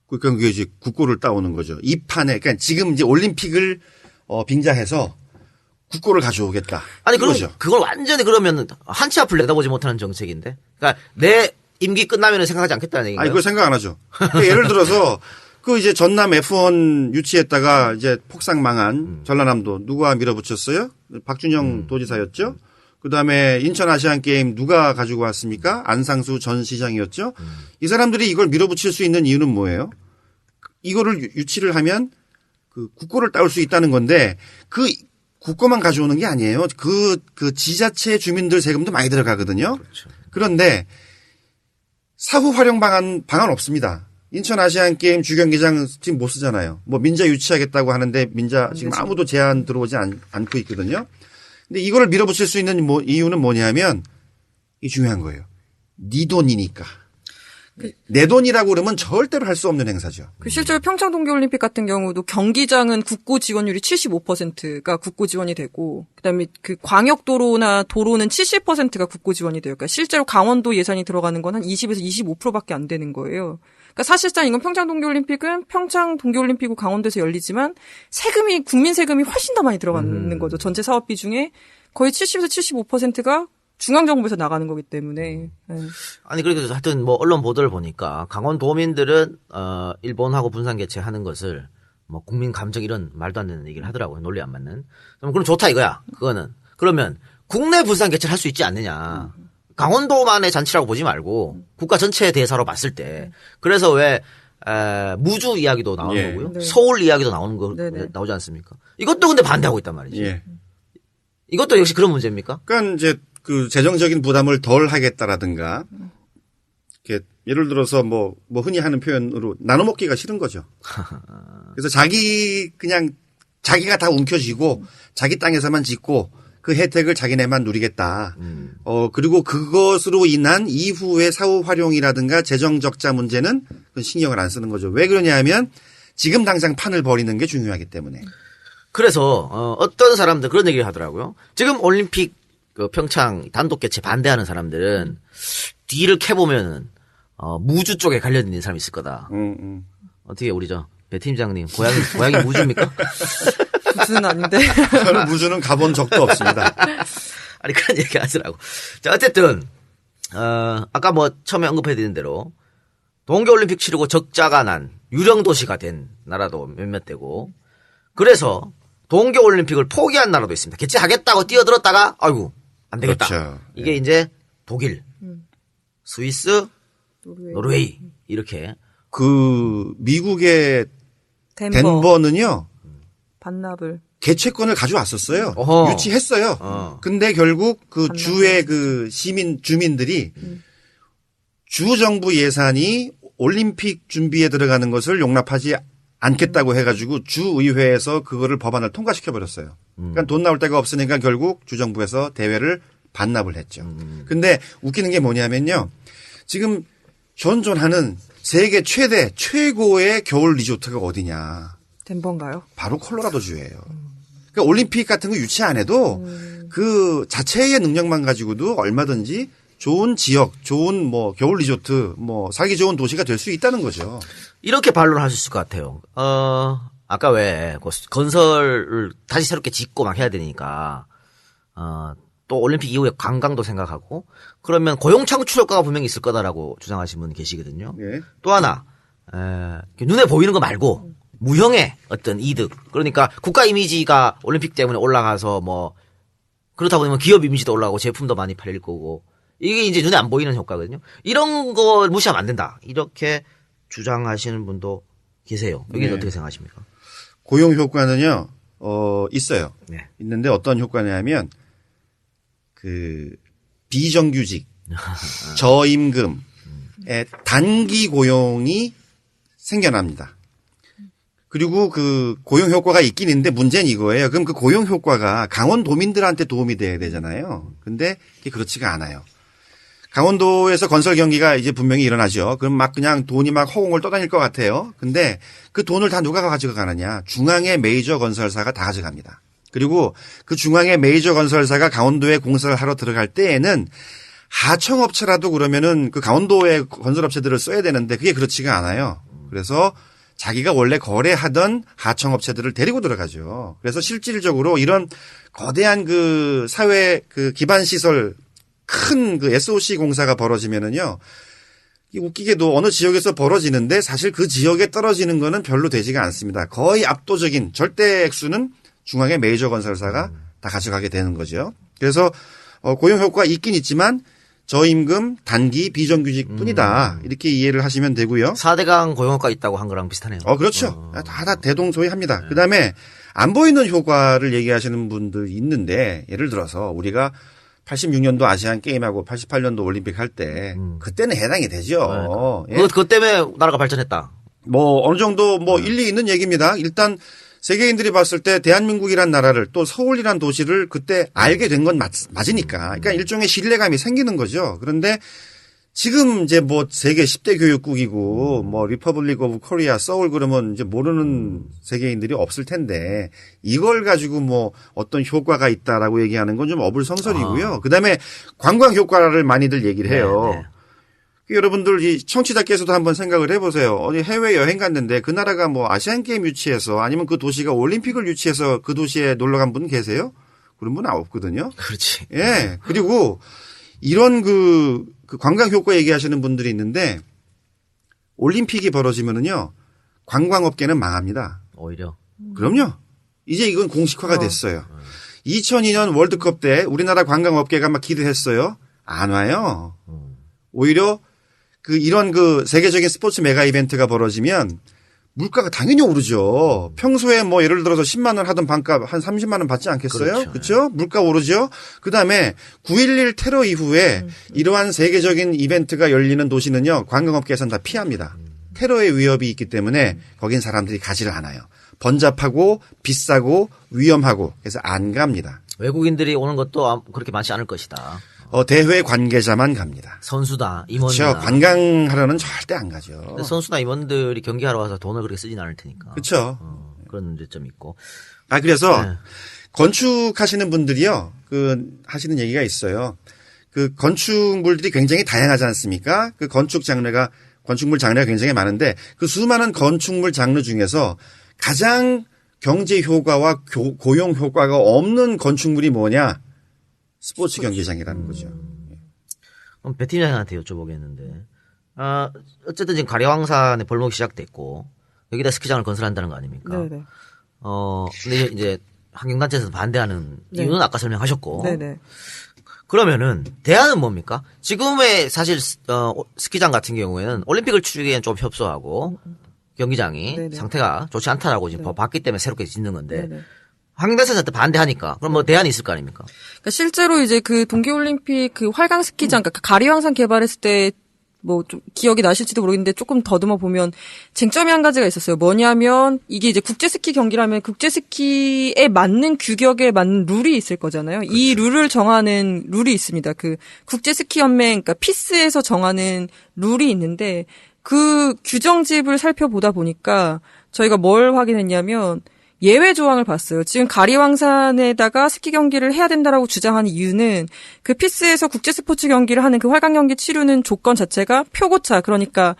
그러니까 그게 이제 국고를 따오는 거죠. 이 판에 그러니까 지금 이제 올림픽을 빙자해서 국고를 가져오겠다. 아니 그럼 이거죠. 그걸 완전히 그러면 한치 앞을 내다보지 못하는 정책인데. 그러니까 내 임기 끝나면 생각하지 않겠다는 얘기인가요? 아니 그거 생각 안 하죠. 그러니까 예를 들어서 그 이제 전남 F1 유치했다가 이제 폭삭 망한 전라남도 누가 밀어붙였어요? 박준영 도지사였죠. 그다음에 인천 아시안 게임 누가 가지고 왔습니까? 안상수 전 시장이었죠. 이 사람들이 이걸 밀어붙일 수 있는 이유는 뭐예요? 이거를 유치를 하면 그 국고를 따올 수 있다는 건데 그 국고만 가져오는 게 아니에요. 그 지자체 주민들 세금도 많이 들어가거든요. 그렇죠. 그런데 사후 활용 방안 없습니다. 인천 아시안 게임 주경기장 지금 못 쓰잖아요. 뭐 민자 유치하겠다고 하는데 민자 지금 아무도 제안 들어오지 않고 있거든요. 근데 이거를 밀어붙일 수 있는 이유는 뭐냐면 이 중요한 거예요. 네 돈이니까. 내 돈이라고 그러면 절대로 할 수 없는 행사죠. 실제로 평창 동계올림픽 같은 경우도 경기장은 국고 지원율이 75%가 국고 지원이 되고, 그다음에 그 광역도로나 도로는 70%가 국고 지원이 돼요. 그러니까 실제로 강원도 예산이 들어가는 건 한 20에서 25%밖에 안 되는 거예요. 그러니까 사실상 이건 평창 동계올림픽은 평창 동계올림픽이고 강원도에서 열리지만 국민 세금이 훨씬 더 많이 들어가는 거죠. 전체 사업비 중에 거의 70에서 75%가 중앙정부에서 나가는 거기 때문에. 네. 아니 그래서 하여튼 뭐 언론 보도를 보니까 강원도민들은 일본하고 분산 개최하는 것을 뭐 국민 감정 이런 말도 안 되는 얘기를 하더라고요. 논리 안 맞는. 그럼 좋다 이거야. 그거는. 그러면 국내 분산 개최를 할 수 있지 않느냐. 강원도만의 잔치라고 보지 말고 국가 전체의 대사로 봤을 때. 그래서 왜 무주 이야기도 나오는 예. 거고요. 네. 서울 이야기도 나오는 거 네네. 나오지 않습니까? 이것도 근데 반대하고 있단 말이죠. 예. 이것도 역시 그런 문제입니까? 그러니까 이제 그 재정적인 부담을 덜 하겠다라든가, 이렇게 예를 들어서 뭐 흔히 하는 표현으로 나눠 먹기가 싫은 거죠. 그래서 자기가 다 움켜쥐고 자기 땅에서만 짓고 그 혜택을 자기네만 누리겠다. 그리고 그것으로 인한 이후의 사후 활용이라든가 재정 적자 문제는 그건 신경을 안 쓰는 거죠. 왜 그러냐 하면 지금 당장 판을 벌이는 게 중요하기 때문에. 그래서 어떤 사람들 그런 얘기를 하더라고요. 지금 올림픽 그 평창 단독 개최 반대하는 사람들은 뒤를 캐보면은 무주 쪽에 관련된 사람이 있을 거다. 어떻게 우리 배 팀장님 고향이 무주입니까? 무주는 아닌데. 저는 무주는 가본 적도 없습니다. 아니 그런 얘기 하더라고. 자 어쨌든 아까 뭐 처음에 언급해드린 대로 동계올림픽 치르고 적자가 난 유령 도시가 된 나라도 몇몇 되고 그래서 동계올림픽을 포기한 나라도 있습니다. 개최하겠다고 뛰어들었다가 아이고 안 되겠다. 그렇죠. 이게 이제 독일, 스위스, 노르웨이 이렇게 그 미국의 덴버. 덴버는요. 반납을. 개최권을 가져왔었어요. 어허. 유치했어요. 근데 결국 그 주의 그 주민들이 주 정부 예산이 올림픽 준비에 들어가는 것을 용납하지 않겠다고 해가지고 주의회에서 그거를 법안을 통과시켜 버렸어요. 그러니까 돈 나올 데가 없으니까 결국 주정부에서 대회를 반납을 했죠. 근데 웃기는 게 뭐냐면요. 지금 현존하는 세계 최고의 겨울 리조트가 어디냐. 덴버인가요? 바로 콜로라도주예요. 그러니까 올림픽 같은 거 유치 안 해도 그 자체의 능력만 가지고도 얼마든지 좋은 지역, 좋은 뭐 겨울 리조트, 뭐 살기 좋은 도시가 될 수 있다는 거죠. 이렇게 반론을 할 수 있을 것 같아요. 아까 왜 건설을 다시 새롭게 짓고 막 해야 되니까 또 올림픽 이후에 관광도 생각하고 그러면 고용 창출 효과가 분명히 있을 거다라고 주장하시는 분 계시거든요. 예. 또 하나 눈에 보이는 거 말고 무형의 어떤 이득. 그러니까 국가 이미지가 올림픽 때문에 올라가서 뭐 그렇다 보면 기업 이미지도 올라가고 제품도 많이 팔릴 거고 이게 이제 눈에 안 보이는 효과거든요. 이런 거 무시하면 안 된다. 이렇게 주장하시는 분도 계세요. 여기는 네. 어떻게 생각하십니까? 고용 효과는요, 있어요. 네. 있는데 어떤 효과냐면 그 비정규직, 저임금의 단기 고용이 생겨납니다. 그리고 그 고용 효과가 있긴 있는데 문제는 이거예요. 그럼 그 고용 효과가 강원도민들한테 도움이 돼야 되잖아요. 근데 그게 그렇지가 않아요. 강원도에서 건설 경기가 이제 분명히 일어나죠. 그럼 막 그냥 돈이 막 허공을 떠다닐 것 같아요. 근데 그 돈을 다 누가 가져가느냐. 중앙의 메이저 건설사가 다 가져갑니다. 그리고 그 중앙의 메이저 건설사가 강원도에 공사를 하러 들어갈 때에는 하청업체라도 그러면은 그 강원도의 건설업체들을 써야 되는데 그게 그렇지가 않아요. 그래서 자기가 원래 거래하던 하청업체들을 데리고 들어가죠. 그래서 실질적으로 이런 거대한 그 사회 그 기반 시설 큰 그 SOC 공사가 벌어지면은요. 웃기게도 어느 지역에서 벌어지는데 사실 그 지역에 떨어지는 거는 별로 되지가 않습니다. 거의 압도적인 절대 액수는 중앙의 메이저 건설사가 다 가져가게 되는 거죠. 그래서 고용 효과가 있긴 있지만 저임금 단기 비정규직 뿐이다. 이렇게 이해를 하시면 되고요. 4대강 고용 효과 있다고 한 거랑 비슷하네요. 그렇죠. 다 대동소이합니다. 그다음에 안 보이는 효과를 얘기하시는 분들 있는데 예를 들어서 우리가 86년도 아시안 게임하고 88년도 올림픽 할 때 그때는 해당이 되죠. 네. 그것 때문에 나라가 발전했다. 뭐 어느 정도 뭐 일리 있는 얘기입니다. 일단 세계인들이 봤을 때 대한민국이란 나라를 또 서울이란 도시를 그때 알게 된 건 맞으니까. 그러니까 일종의 신뢰감이 생기는 거죠. 그런데 지금 이제 뭐 세계 10대 교육국이고 뭐 리퍼블릭 오브 코리아 서울 그러면 이제 모르는 세계인들이 없을 텐데 이걸 가지고 뭐 어떤 효과가 있다라고 얘기하는 건 좀 어불성설이고요. 그다음에 관광 효과를 많이들 얘기를 해요. 네. 여러분들 이 청취자께서도 한번 생각을 해보세요. 어디 해외 여행 갔는데 그 나라가 뭐 아시안 게임 유치해서 아니면 그 도시가 올림픽을 유치해서 그 도시에 놀러 간 분 계세요? 그런 분 없거든요. 그렇지. 예. 그리고 이런 그 관광 효과 얘기하시는 분들이 있는데 올림픽이 벌어지면은요 관광업계는 망합니다. 오히려. 그럼요. 이제 이건 공식화가 됐어요. 2002년 월드컵 때 우리나라 관광업계가 막 기대했어요. 안 와요. 오히려 이런 세계적인 스포츠 메가 이벤트가 벌어지면 물가가 당연히 오르죠. 평소에 뭐 예를 들어서 10만 원 하던 반값 한 30만 원 받지 않겠어요? 그렇죠? 물가 오르죠. 그다음에 9.11 테러 이후에 이러한 세계적인 이벤트가 열리는 도시는요. 관광업계에서는 다 피합니다. 테러의 위협이 있기 때문에 거긴 사람들이 가지를 않아요. 번잡하고 비싸고 위험하고 그래서 안 갑니다. 외국인들이 오는 것도 그렇게 많지 않을 것이다. 대회 관계자만 갑니다. 선수다, 임원이다. 그렇죠. 관광하러는 절대 안 가죠. 선수나 임원들이 경기하러 와서 돈을 그렇게 쓰진 않을 테니까. 그렇죠. 그런 문제점이 있고. 그래서 네. 건축하시는 분들이요, 하시는 얘기가 있어요. 건축물들이 굉장히 다양하지 않습니까? 건축물 장르가 굉장히 많은데 그 수많은 건축물 장르 중에서 가장 경제 효과와 고용 효과가 없는 건축물이 뭐냐? 스포츠 경기장이라는 거죠. 그럼 배 팀장한테 여쭤보겠는데, 어쨌든 지금 가리왕산에 벌목이 시작됐고, 여기다 스키장을 건설한다는 거 아닙니까? 네네. 근데 이제 환경단체에서 반대하는 이유는 아까 설명하셨고. 네네. 그러면은, 대안은 뭡니까? 지금의 사실, 스키장 같은 경우에는 올림픽을 치르기에는 좀 협소하고, 경기장이 네네. 상태가 좋지 않다라고 지금 봤기 때문에 새롭게 짓는 건데, 네네. 환경단체한테 반대하니까, 그럼 뭐 대안이 있을 거 아닙니까? 그러니까 실제로 이제 동계올림픽 활강 스키장, 그러니까 가리왕산 개발했을 때 뭐 좀 기억이 나실지도 모르겠는데 조금 더듬어 보면 쟁점이 한 가지가 있었어요. 뭐냐면 이게 이제 국제스키 경기라면 국제스키에 맞는 규격에 맞는 룰이 있을 거잖아요. 그렇죠. 이 룰을 정하는 룰이 있습니다. 국제스키연맹, 그러니까 피스에서 정하는 룰이 있는데 그 규정집을 살펴보다 보니까 저희가 뭘 확인했냐면 예외 조항을 봤어요. 지금 가리왕산에다가 스키 경기를 해야 된다라고 주장하는 이유는 피스에서 국제 스포츠 경기를 하는 활강 경기 치르는 조건 자체가 표고차, 그러니까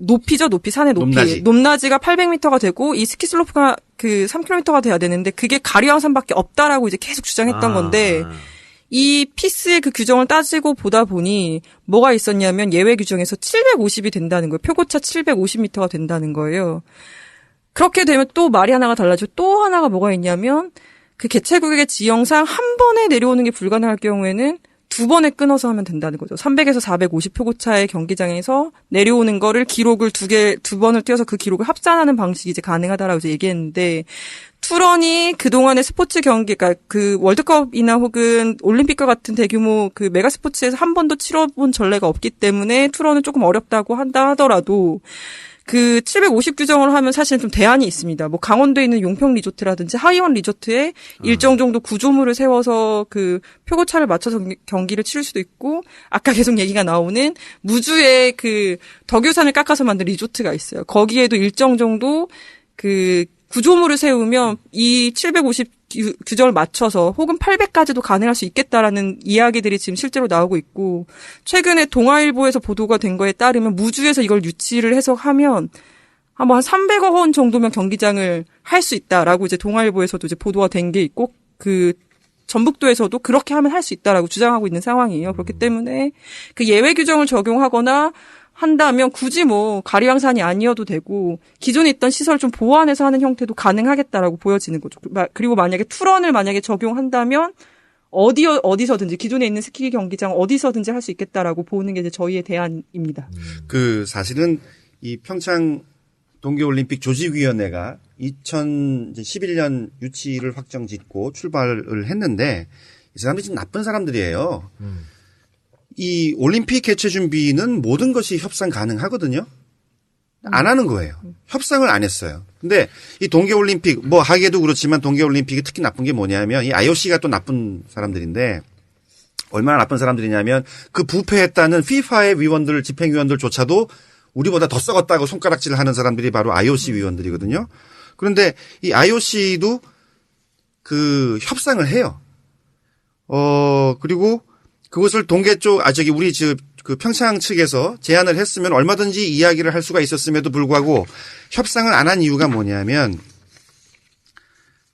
높이죠, 산의 높이. 높낮이가 800m가 되고 이 스키 슬로프가 3km가 돼야 되는데 그게 가리왕산밖에 없다라고 이제 계속 주장했던 건데 이 피스의 규정을 따지고 보다 보니 뭐가 있었냐면 예외 규정에서 750이 된다는 거예요. 표고차 750m가 된다는 거예요. 그렇게 되면 또 말이 하나가 달라지고 또 하나가 뭐가 있냐면 개최국의 지형상 한 번에 내려오는 게 불가능할 경우에는 두 번에 끊어서 하면 된다는 거죠. 300에서 450 표고차의 경기장에서 내려오는 거를 기록을 두 번을 띄워서 그 기록을 합산하는 방식이 이제 가능하다라고 이제 얘기했는데 투런이 그동안의 스포츠 경기, 그러니까 월드컵이나 혹은 올림픽과 같은 대규모 메가 스포츠에서 한 번도 치러본 전례가 없기 때문에 투런은 조금 어렵다고 한다 하더라도 750 규정을 하면 사실은 좀 대안이 있습니다. 뭐 강원도에 있는 용평 리조트라든지 하이원 리조트에 일정 정도 구조물을 세워서 표고차를 맞춰서 경기를 치를 수도 있고, 아까 계속 얘기가 나오는 무주에 덕유산을 깎아서 만든 리조트가 있어요. 거기에도 일정 정도 구조물을 세우면 이 750 규정을 맞춰서 혹은 800까지도 가능할 수 있겠다라는 이야기들이 지금 실제로 나오고 있고, 최근에 동아일보에서 보도가 된 거에 따르면 무주에서 이걸 유치를 해서 하면 한 300억 원 정도면 경기장을 할 수 있다라고 이제 동아일보에서도 이제 보도가 된 게 있고, 전북도에서도 그렇게 하면 할 수 있다라고 주장하고 있는 상황이에요. 그렇기 때문에 예외 규정을 적용하거나 한다면 굳이 가리왕산이 아니어도 되고 기존에 있던 시설 좀 보완해서 하는 형태도 가능하겠다라고 보여지는 거죠. 그리고 만약에 투런을 적용한다면 어디서든지 기존에 있는 스키 경기장 어디서든지 할 수 있겠다라고 보는 게 이제 저희의 대안입니다. 사실은 이 평창 동계올림픽 조직위원회가 2011년 유치를 확정짓고 출발을 했는데 이 사람들이 지금 나쁜 사람들이에요. 이 올림픽 개최 준비는 모든 것이 협상 가능하거든요. 안 하는 거예요. 협상을 안 했어요. 근데 이 동계올림픽, 하계도 그렇지만 동계올림픽이 특히 나쁜 게 뭐냐면 이 IOC가 또 나쁜 사람들인데, 얼마나 나쁜 사람들이냐면 부패했다는 FIFA의 집행위원들조차도 우리보다 더 썩었다고 손가락질을 하는 사람들이 바로 IOC 위원들이거든요. 그런데 이 IOC도 협상을 해요. 그리고 그것을 동계 쪽, 우리 평창 측에서 제안을 했으면 얼마든지 이야기를 할 수가 있었음에도 불구하고 협상을 안 한 이유가 뭐냐면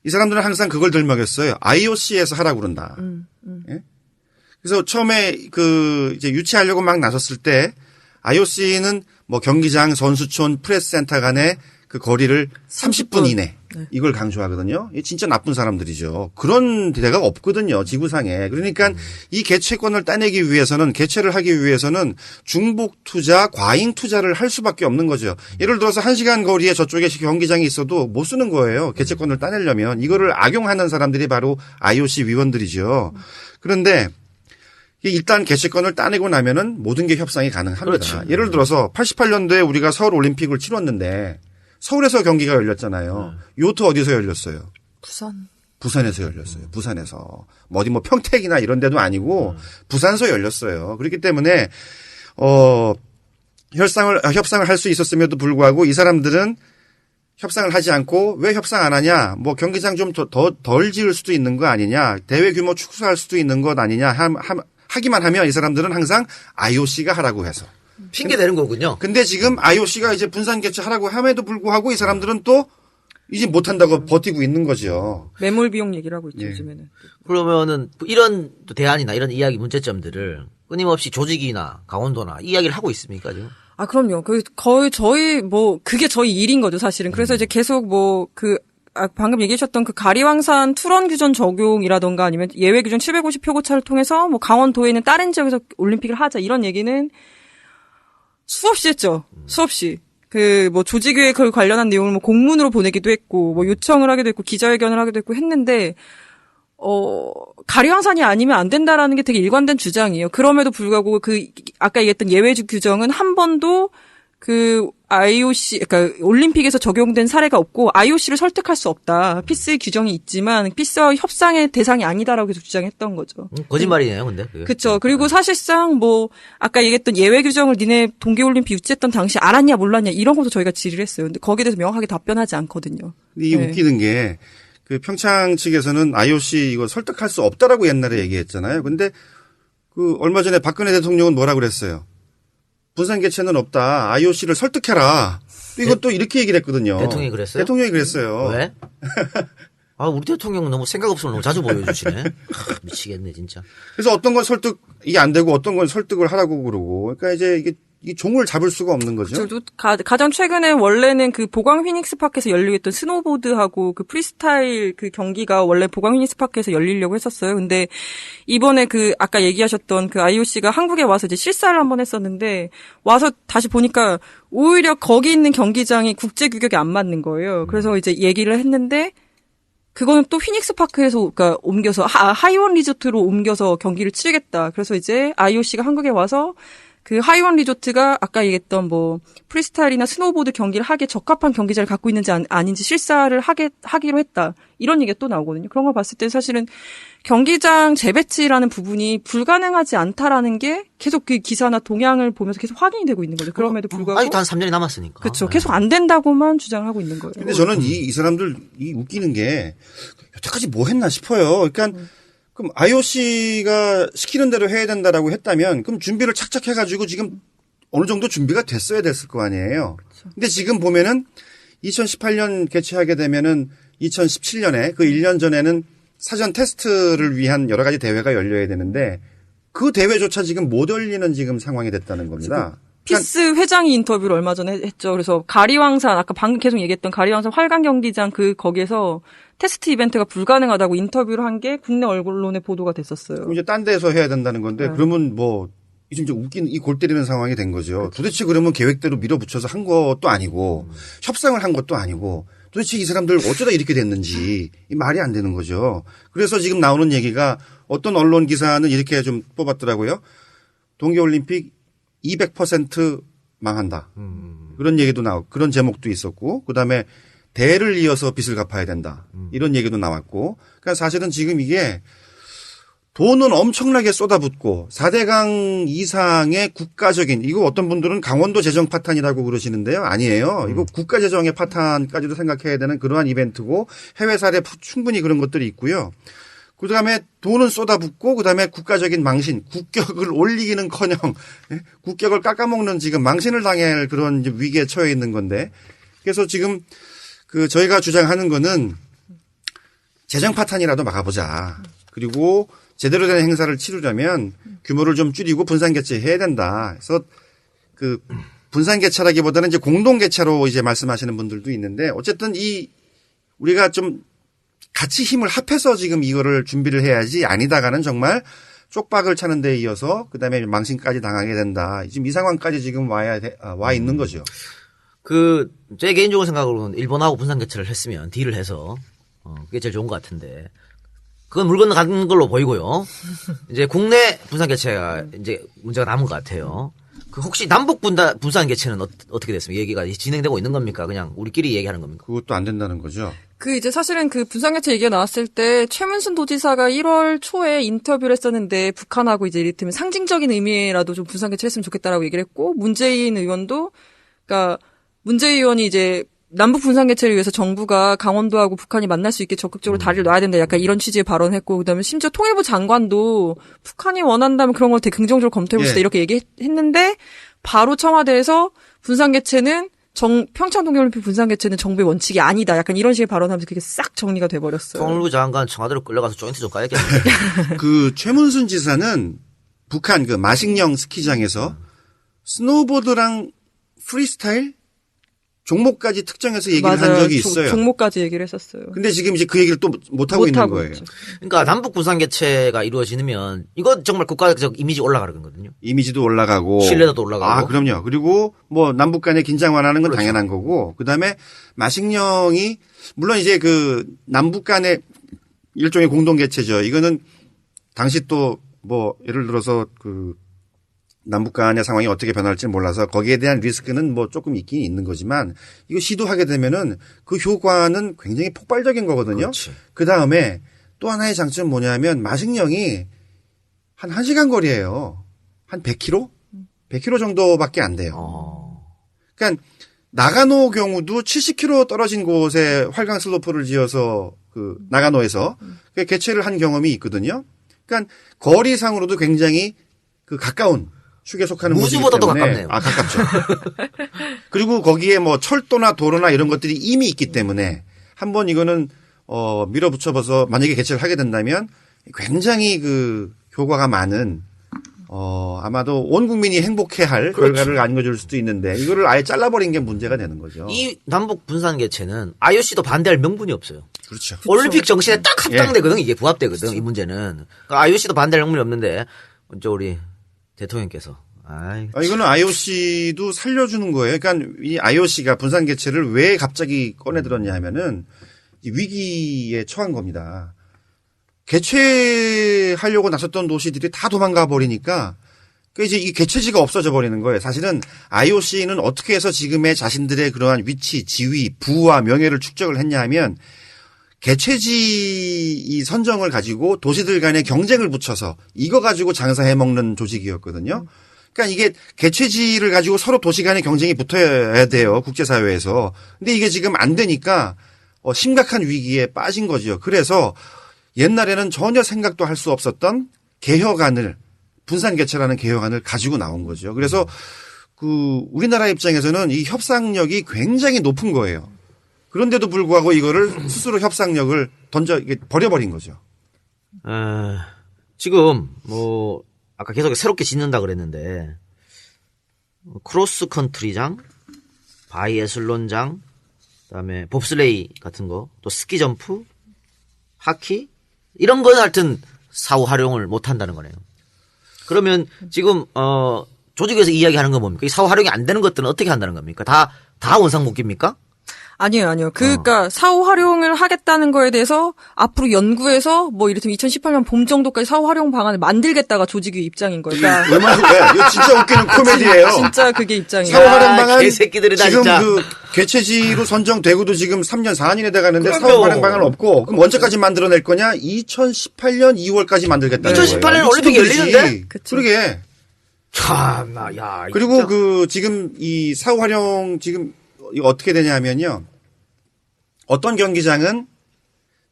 이 사람들은 항상 그걸 들먹였어요. IOC에서 하라고 그런다. 예? 그래서 처음에 이제 유치하려고 막 나섰을 때 IOC는 경기장, 선수촌, 프레스센터 간의 거리를 30분 이내. 이걸 강조하거든요. 진짜 나쁜 사람들이죠. 그런 데가 없거든요, 지구상에. 그러니까 이 개최권을 따내기 위해서는, 개최를 하기 위해서는 중복 투자, 과잉 투자를 할 수밖에 없는 거죠. 예를 들어서 1시간 거리에 저쪽에 경기장이 있어도 못 쓰는 거예요. 개최권을 따내려면. 이거를 악용하는 사람들이 바로 IOC 위원들이죠. 그런데 일단 개최권을 따내고 나면은 모든 게 협상이 가능합니다. 그렇죠. 예를 들어서 88년도에 우리가 서울 올림픽을 치렀는데 서울에서 경기가 열렸잖아요. 요트 어디서 열렸어요? 부산. 부산에서 열렸어요. 부산에서. 어디 뭐 평택이나 이런 데도 아니고 부산에서 열렸어요. 그렇기 때문에 협상을 할 수 있었음에도 불구하고 이 사람들은 협상을 하지 않고 왜 협상 안 하냐? 뭐 경기장 좀 덜 지을 수도 있는 거 아니냐? 대회 규모 축소할 수도 있는 것 아니냐? 하기만 하면 이 사람들은 항상 IOC가 하라고 해서. 핑계 대는 거군요. 근데 지금 IOC가 이제 분산 개최하라고 함에도 불구하고 이 사람들은 또 이제 못한다고 버티고 있는 거죠. 매몰 비용 얘기를 하고 있죠, 예. 요즘에는. 그러면은 이런 또 대안이나 이런 이야기 문제점들을 끊임없이 조직이나 강원도나 이야기를 하고 있습니까 지금? 아, 그럼요. 거의 저희 그게 저희 일인 거죠, 사실은. 그래서 이제 계속 방금 얘기하셨던 그 가리왕산 투런 규정 적용이라던가 아니면 예외 규정 750 표고차를 통해서 뭐 강원도에 있는 다른 지역에서 올림픽을 하자 이런 얘기는 수없이 했죠. 수없이. 조직계획 관련한 내용을 공문으로 보내기도 했고, 요청을 하기도 했고, 기자회견을 하기도 했고 했는데, 가리왕산이 아니면 안 된다라는 게 되게 일관된 주장이에요. 그럼에도 불구하고 아까 얘기했던 예외 규정은 한 번도 IOC, 그러니까 올림픽에서 적용된 사례가 없고 IOC를 설득할 수 없다. 피스 규정이 있지만 피스와 협상의 대상이 아니다라고 계속 주장했던 거죠. 거짓말이네요, 근데. 그렇죠. 그리고 사실상 아까 얘기했던 예외 규정을 니네 동계올림픽 유치했던 당시 알았냐 몰랐냐 이런 것도 저희가 질의를 했어요. 근데 거기에 대해서 명확하게 답변하지 않거든요. 이게 웃기는 게 평창 측에서는 IOC 이거 설득할 수 없다라고 옛날에 얘기했잖아요. 근데 얼마 전에 박근혜 대통령은 뭐라 그랬어요? 분산 개최는 없다. IOC를 설득해라. 이것도 이렇게 얘기를 했거든요. 대통령이 그랬어요? 대통령이 그랬어요. 왜? 우리 대통령은 너무 생각 없으면 너무 자주 보여주시네. 미치겠네, 진짜. 그래서 어떤 건 설득이 안 되고 어떤 건 설득을 하라고 그러고. 그러니까 이제 이 종을 잡을 수가 없는 거죠. 가장 최근에 원래는 보광 휘닉스 파크에서 열리고 있던 스노보드하고 프리스타일 경기가 원래 보광 휘닉스 파크에서 열리려고 했었어요. 근데 이번에 아까 얘기하셨던 IOC가 한국에 와서 이제 실사를 한번 했었는데 와서 다시 보니까 오히려 거기 있는 경기장이 국제 규격에 안 맞는 거예요. 그래서 이제 얘기를 했는데 그거는 또 휘닉스 파크에서 옮겨서 하이원 리조트로 옮겨서 경기를 치르겠다. 그래서 이제 IOC가 한국에 와서 하이원 리조트가 아까 얘기했던 프리스타일이나 스노우보드 경기를 하기에 적합한 경기장을 갖고 있는지 아닌지 실사를 하기로 했다. 이런 얘기가 또 나오거든요. 그런 걸 봤을 때 사실은 경기장 재배치라는 부분이 불가능하지 않다라는 게 계속 기사나 동향을 보면서 계속 확인이 되고 있는 거죠. 그럼에도 불구하고. 아직도 한 3년이 남았으니까. 그렇죠. 계속 안 된다고만 주장을 하고 있는 거예요. 근데 저는 이 사람들 웃기는 게 여태까지 뭐 했나 싶어요. 그러니까 그럼 IOC가 시키는 대로 해야 된다라고 했다면 그럼 준비를 착착 해가지고 지금 어느 정도 준비가 됐어야 됐을 거 아니에요. 그렇죠. 근데 지금 보면은 2018년 개최하게 되면은 2017년에 1년 전에는 사전 테스트를 위한 여러 가지 대회가 열려야 되는데 그 대회조차 지금 못 열리는 지금 상황이 됐다는 겁니다. 피스 회장이 인터뷰를 얼마 전에 했죠. 그래서 가리왕산 아까 방금 계속 얘기했던 가리왕산 활강 경기장 거기에서 테스트 이벤트가 불가능하다고 인터뷰를 한 게 국내 언론에 보도가 됐었어요. 그럼 이제 딴 데서 해야 된다는 건데 그러면 지금 웃긴 골 때리는 상황이 된 거죠. 그렇죠. 도대체 그러면 계획대로 밀어붙여서 한 것도 아니고 협상을 한 것도 아니고 도대체 이 사람들 어쩌다 이렇게 됐는지 말이 안 되는 거죠. 그래서 지금 나오는 얘기가 어떤 언론 기사는 이렇게 좀 뽑았더라고요. 동계올림픽 200% 망한다. 그런 얘기도 그런 제목도 있었고 그다음에 대를 이어서 빚을 갚아야 된다. 이런 얘기도 나왔고. 그러니까 사실은 지금 이게 돈은 엄청나게 쏟아붓고 4대강 이상의 국가적인 이거 어떤 분들은 강원도 재정 파탄이라고 그러시는데요. 아니에요. 이거 국가 재정의 파탄까지도 생각해야 되는 그러한 이벤트고 해외 사례 충분히 그런 것들이 있고요. 그다음에 돈은 쏟아붓고 그다음에 국가적인 망신, 국격을 올리기는커녕 국격을 깎아먹는 지금 망신을 당할 그런 위기에 처해 있는 건데 그래서 지금 저희가 주장하는 거는 재정 파탄이라도 막아보자. 그리고 제대로 된 행사를 치르려면 규모를 좀 줄이고 분산 개최해야 된다. 그래서 분산 개최라기보다는 이제 공동 개최로 이제 말씀하시는 분들도 있는데 어쨌든 우리가 좀 같이 힘을 합해서 지금 이거를 준비를 해야지 아니다가는 정말 쪽박을 차는 데 이어서 그다음에 망신까지 당하게 된다. 지금 이 상황까지 지금 와 있는 거죠. 제 개인적으로 생각으로는 일본하고 분산 개최를 했으면 딜을 해서 그게 제일 좋은 것 같은데 그건 물 건너간 걸로 보이고요. 이제 국내 분산 개최가 이제 문제가 남은 것 같아요. 그 혹시 남북 분산 개최는 어떻게 됐습니까? 얘기가 진행되고 있는 겁니까? 그냥 우리끼리 얘기하는 겁니까? 그것도 안 된다는 거죠. 그 이제 사실은 그 분산개최 얘기가 나왔을 때 최문순 도지사가 1월 초에 인터뷰를 했었는데 북한하고 이제 이를테면 상징적인 의미라도 좀 분산개최했으면 좋겠다라고 얘기를 했고 문재인 의원도 그러니까 문재인 의원이 이제 남북 분산개최를 위해서 정부가 강원도하고 북한이 만날 수 있게 적극적으로 다리를 놔야 된다. 약간 이런 취지의 발언했고 그다음에 심지어 통일부 장관도 북한이 원한다면 그런 걸 되게 긍정적으로 검토해봅시다. 예. 이렇게 얘기했는데 바로 청와대에서 분산개최는 평창 동계올림픽 분산개최는 정부의 원칙이 아니다. 약간 이런 식의 발언하면서 그게 싹 정리가 돼버렸어요. 통일부 장관 청와대로 끌려가서 조인트 좀 까야겠네. 그 최문순 지사는 북한 그 마식령 스키장에서 스노보드랑 프리스타일 종목까지 특정해서 얘기를 맞아요. 한 적이 있어요. 종목까지 얘기를 했었어요. 근데 지금 이제 그 얘기를 또 못하고 있는 거예요. 있죠. 그러니까 남북 분산 개최가 이루어지면 이거 정말 국가적 이미지 올라가는 거거든요. 이미지도 올라가고. 신뢰도도 올라가고. 아, 그럼요. 그리고 뭐 남북 간의 긴장 완화하는 건 그렇죠. 당연한 거고. 그다음에 마식령이 물론 이제 그 남북 간의 일종의 공동 개최죠. 이거는 당시 또 뭐 예를 들어서 그 남북 간의 상황이 어떻게 변할지 몰라서 거기에 대한 리스크는 뭐 조금 있긴 있는 거지만 이거 시도하게 되면은 그 효과는 굉장히 폭발적인 거거든요. 그 다음에 또 하나의 장점은 뭐냐면 마식령이 한 1시간 거리예요. 한 100km? 100km 정도밖에 안 돼요. 그러니까 나가노 경우도 70km 떨어진 곳에 활강 슬로프를 지어서 그 나가노에서 개최를 한 경험이 있거든요. 그러니까 거리상으로도 굉장히 그 가까운 축에 속하는 무주보다도 곳이기 때문에 가깝네요. 아, 가깝죠. 그리고 거기에 뭐 철도나 도로나 이런 것들이 이미 있기 때문에 한번 이거는 밀어붙여봐서 만약에 개최를 하게 된다면 굉장히 그 효과가 많은 아마도 온 국민이 행복해할 그렇죠. 결과를 안겨줄 수도 있는데 이거를 아예 잘라버린 게 문제가 되는 거죠. 이 남북 분산 개최는 IOC도 반대할 명분이 없어요. 그렇죠. 올림픽 정신에 딱 합당되거든. 이게 부합되거든. 이 문제는. 그러니까 IOC도 반대할 명분이 없는데 먼저 우리 대통령께서 이거는 IOC도 살려주는 거예요. 그러니까 이 IOC가 분산 개최를 왜 갑자기 꺼내 들었냐 하면은 위기에 처한 겁니다. 개최하려고 나섰던 도시들이 다 도망가 버리니까 이제 이 개최지가 없어져 버리는 거예요. 사실은 IOC는 어떻게 해서 지금의 자신들의 그러한 위치, 지위, 부와 명예를 축적을 했냐 하면 개최지 이 선정을 가지고 도시들 간의 경쟁을 붙여서 이거 가지고 장사해 먹는 조직이었거든요. 그러니까 이게 개최지를 가지고 서로 도시 간의 경쟁이 붙어야 돼요. 국제사회에서. 근데 이게 지금 안 되니까 심각한 위기에 빠진 거죠. 그래서 옛날에는 전혀 생각도 할 수 없었던 개혁안을 분산 개최라는 개혁안을 가지고 나온 거죠. 그래서 그 우리나라 입장에서는 이 협상력이 굉장히 높은 거예요. 그런데도 불구하고 이거를 스스로 협상력을 버려버린 거죠. 지금 뭐 아까 계속 새롭게 짓는다 그랬는데 크로스 컨트리장, 바이애슬론장, 그다음에 봅슬레이 같은 거, 또 스키 점프, 하키 이런 건 하여튼 사후 활용을 못 한다는 거네요. 그러면 지금 조직에서 이야기하는 건 뭡니까? 이 사후 활용이 안 되는 것들은 어떻게 한다는 겁니까? 다 원상복귀입니까? 아니에요. 그러니까 사후 활용을 하겠다는 거에 대해서 앞으로 연구해서 뭐 이를테면 2018년 봄 정도까지 사후 활용 방안을 만들겠다가 조직의 입장인 거예요. 그러니까 얼마나 이거 진짜 웃기는 코미디예요. 진짜 그게 입장이에요. 사후 활용 방안 개새끼들이다, 지금 진짜. 그 개최지로 선정되고도 지금 3년 4년이 돼 가는데 그럼요. 사후 활용 방안 없고 그럼 언제까지 만들어낼 거냐? 2018년 2월까지 만들겠다는 거예요. 2018년 올림픽 열리는데? 그쵸. 그러게. 참나, 야. 그리고 진짜. 그 지금 이 사후 활용 지금 이거 어떻게 되냐면요. 어떤 경기장은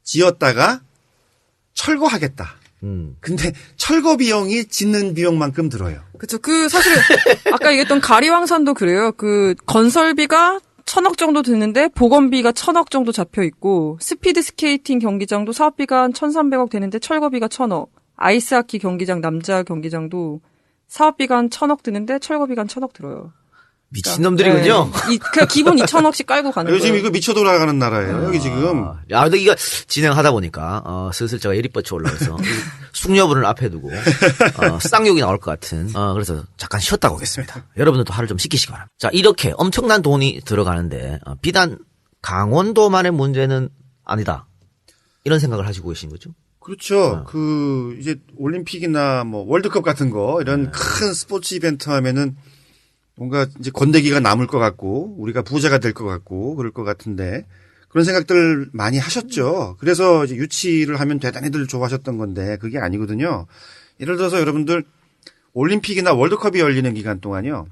지었다가 철거하겠다. 근데 철거 비용이 짓는 비용만큼 들어요. 그쵸. 사실은 아까 얘기했던 가리왕산도 그래요. 건설비가 1,000억 정도 드는데 보건비가 1,000억 정도 잡혀 있고 스피드 스케이팅 경기장도 사업비가 한 1,300억 되는데 철거비가 1,000억. 아이스하키 경기장 남자 경기장도 사업비가 한 1,000억 드는데 철거비가 한 1,000억 들어요. 미친놈들이군요. 네. 그냥 기본 2,000억씩 깔고 가는 거예요. 요즘 이거 미쳐 돌아가는 나라예요. 여기 지금. 야, 근데 이거 진행하다 보니까, 슬슬 제가 예리 뻗쳐 올라와서, 숙녀분을 앞에 두고, 쌍욕이 나올 것 같은, 그래서 잠깐 쉬었다 오겠습니다. 여러분들도 하루 좀 쉬키시기 바랍니다. 자, 이렇게 엄청난 돈이 들어가는데, 비단 강원도만의 문제는 아니다. 이런 생각을 하시고 계신 거죠? 그렇죠. 이제 올림픽이나 뭐 월드컵 같은 거, 이런 큰 스포츠 이벤트 하면은 뭔가 이제 건대기가 남을 것 같고 우리가 부자가 될 것 같고 그럴 것 같은데 그런 생각들 많이 하셨죠. 그래서 이제 유치를 하면 대단히들 좋아하셨던 건데 그게 아니거든요. 예를 들어서 여러분들 올림픽이나 월드컵이 열리는 기간 동안요.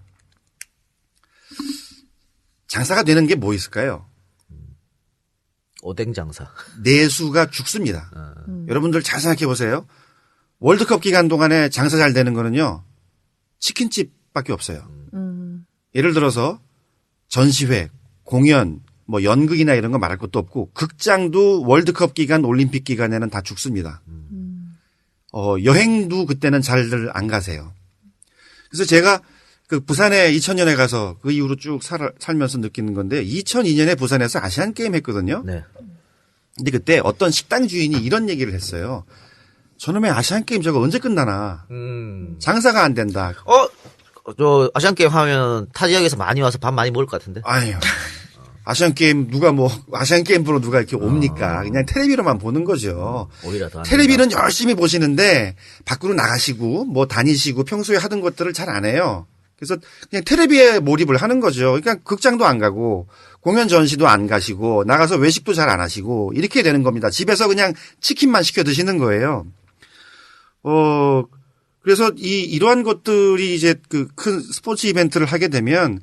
장사가 되는 게 뭐 있을까요? 오뎅 장사. 내수가 죽습니다. 여러분들 잘 생각해 보세요. 월드컵 기간 동안에 장사 잘 되는 거는요. 치킨집밖에 없어요. 예를 들어서 전시회, 공연, 뭐 연극이나 이런 거 말할 것도 없고 극장도 월드컵 기간, 올림픽 기간에는 다 죽습니다. 여행도 그때는 잘들 안 가세요. 그래서 제가 그 부산에 2000년에 가서 그 이후로 쭉 살면서 느끼는 건데 2002년에 부산에서 아시안 게임 했거든요. 네. 근데 그때 어떤 식당 주인이 이런 얘기를 했어요. 저놈의 아시안 게임 저거 언제 끝나나. 장사가 안 된다. 저 아시안 게임 하면 타 지역에서 많이 와서 밥 많이 먹을 것 같은데. 아유. 아시안 게임 아시안 게임 보러 누가 이렇게 옵니까? 그냥 텔레비로만 보는 거죠. 오히려 더. 텔레비는 열심히 보시는데 밖으로 나가시고 뭐 다니시고 평소에 하던 것들을 잘 안 해요. 그래서 그냥 텔레비에 몰입을 하는 거죠. 그러니까 극장도 안 가고 공연 전시도 안 가시고 나가서 외식도 잘 안 하시고 이렇게 되는 겁니다. 집에서 그냥 치킨만 시켜 드시는 거예요. 그래서 이러한 것들이 이제 그 큰 스포츠 이벤트를 하게 되면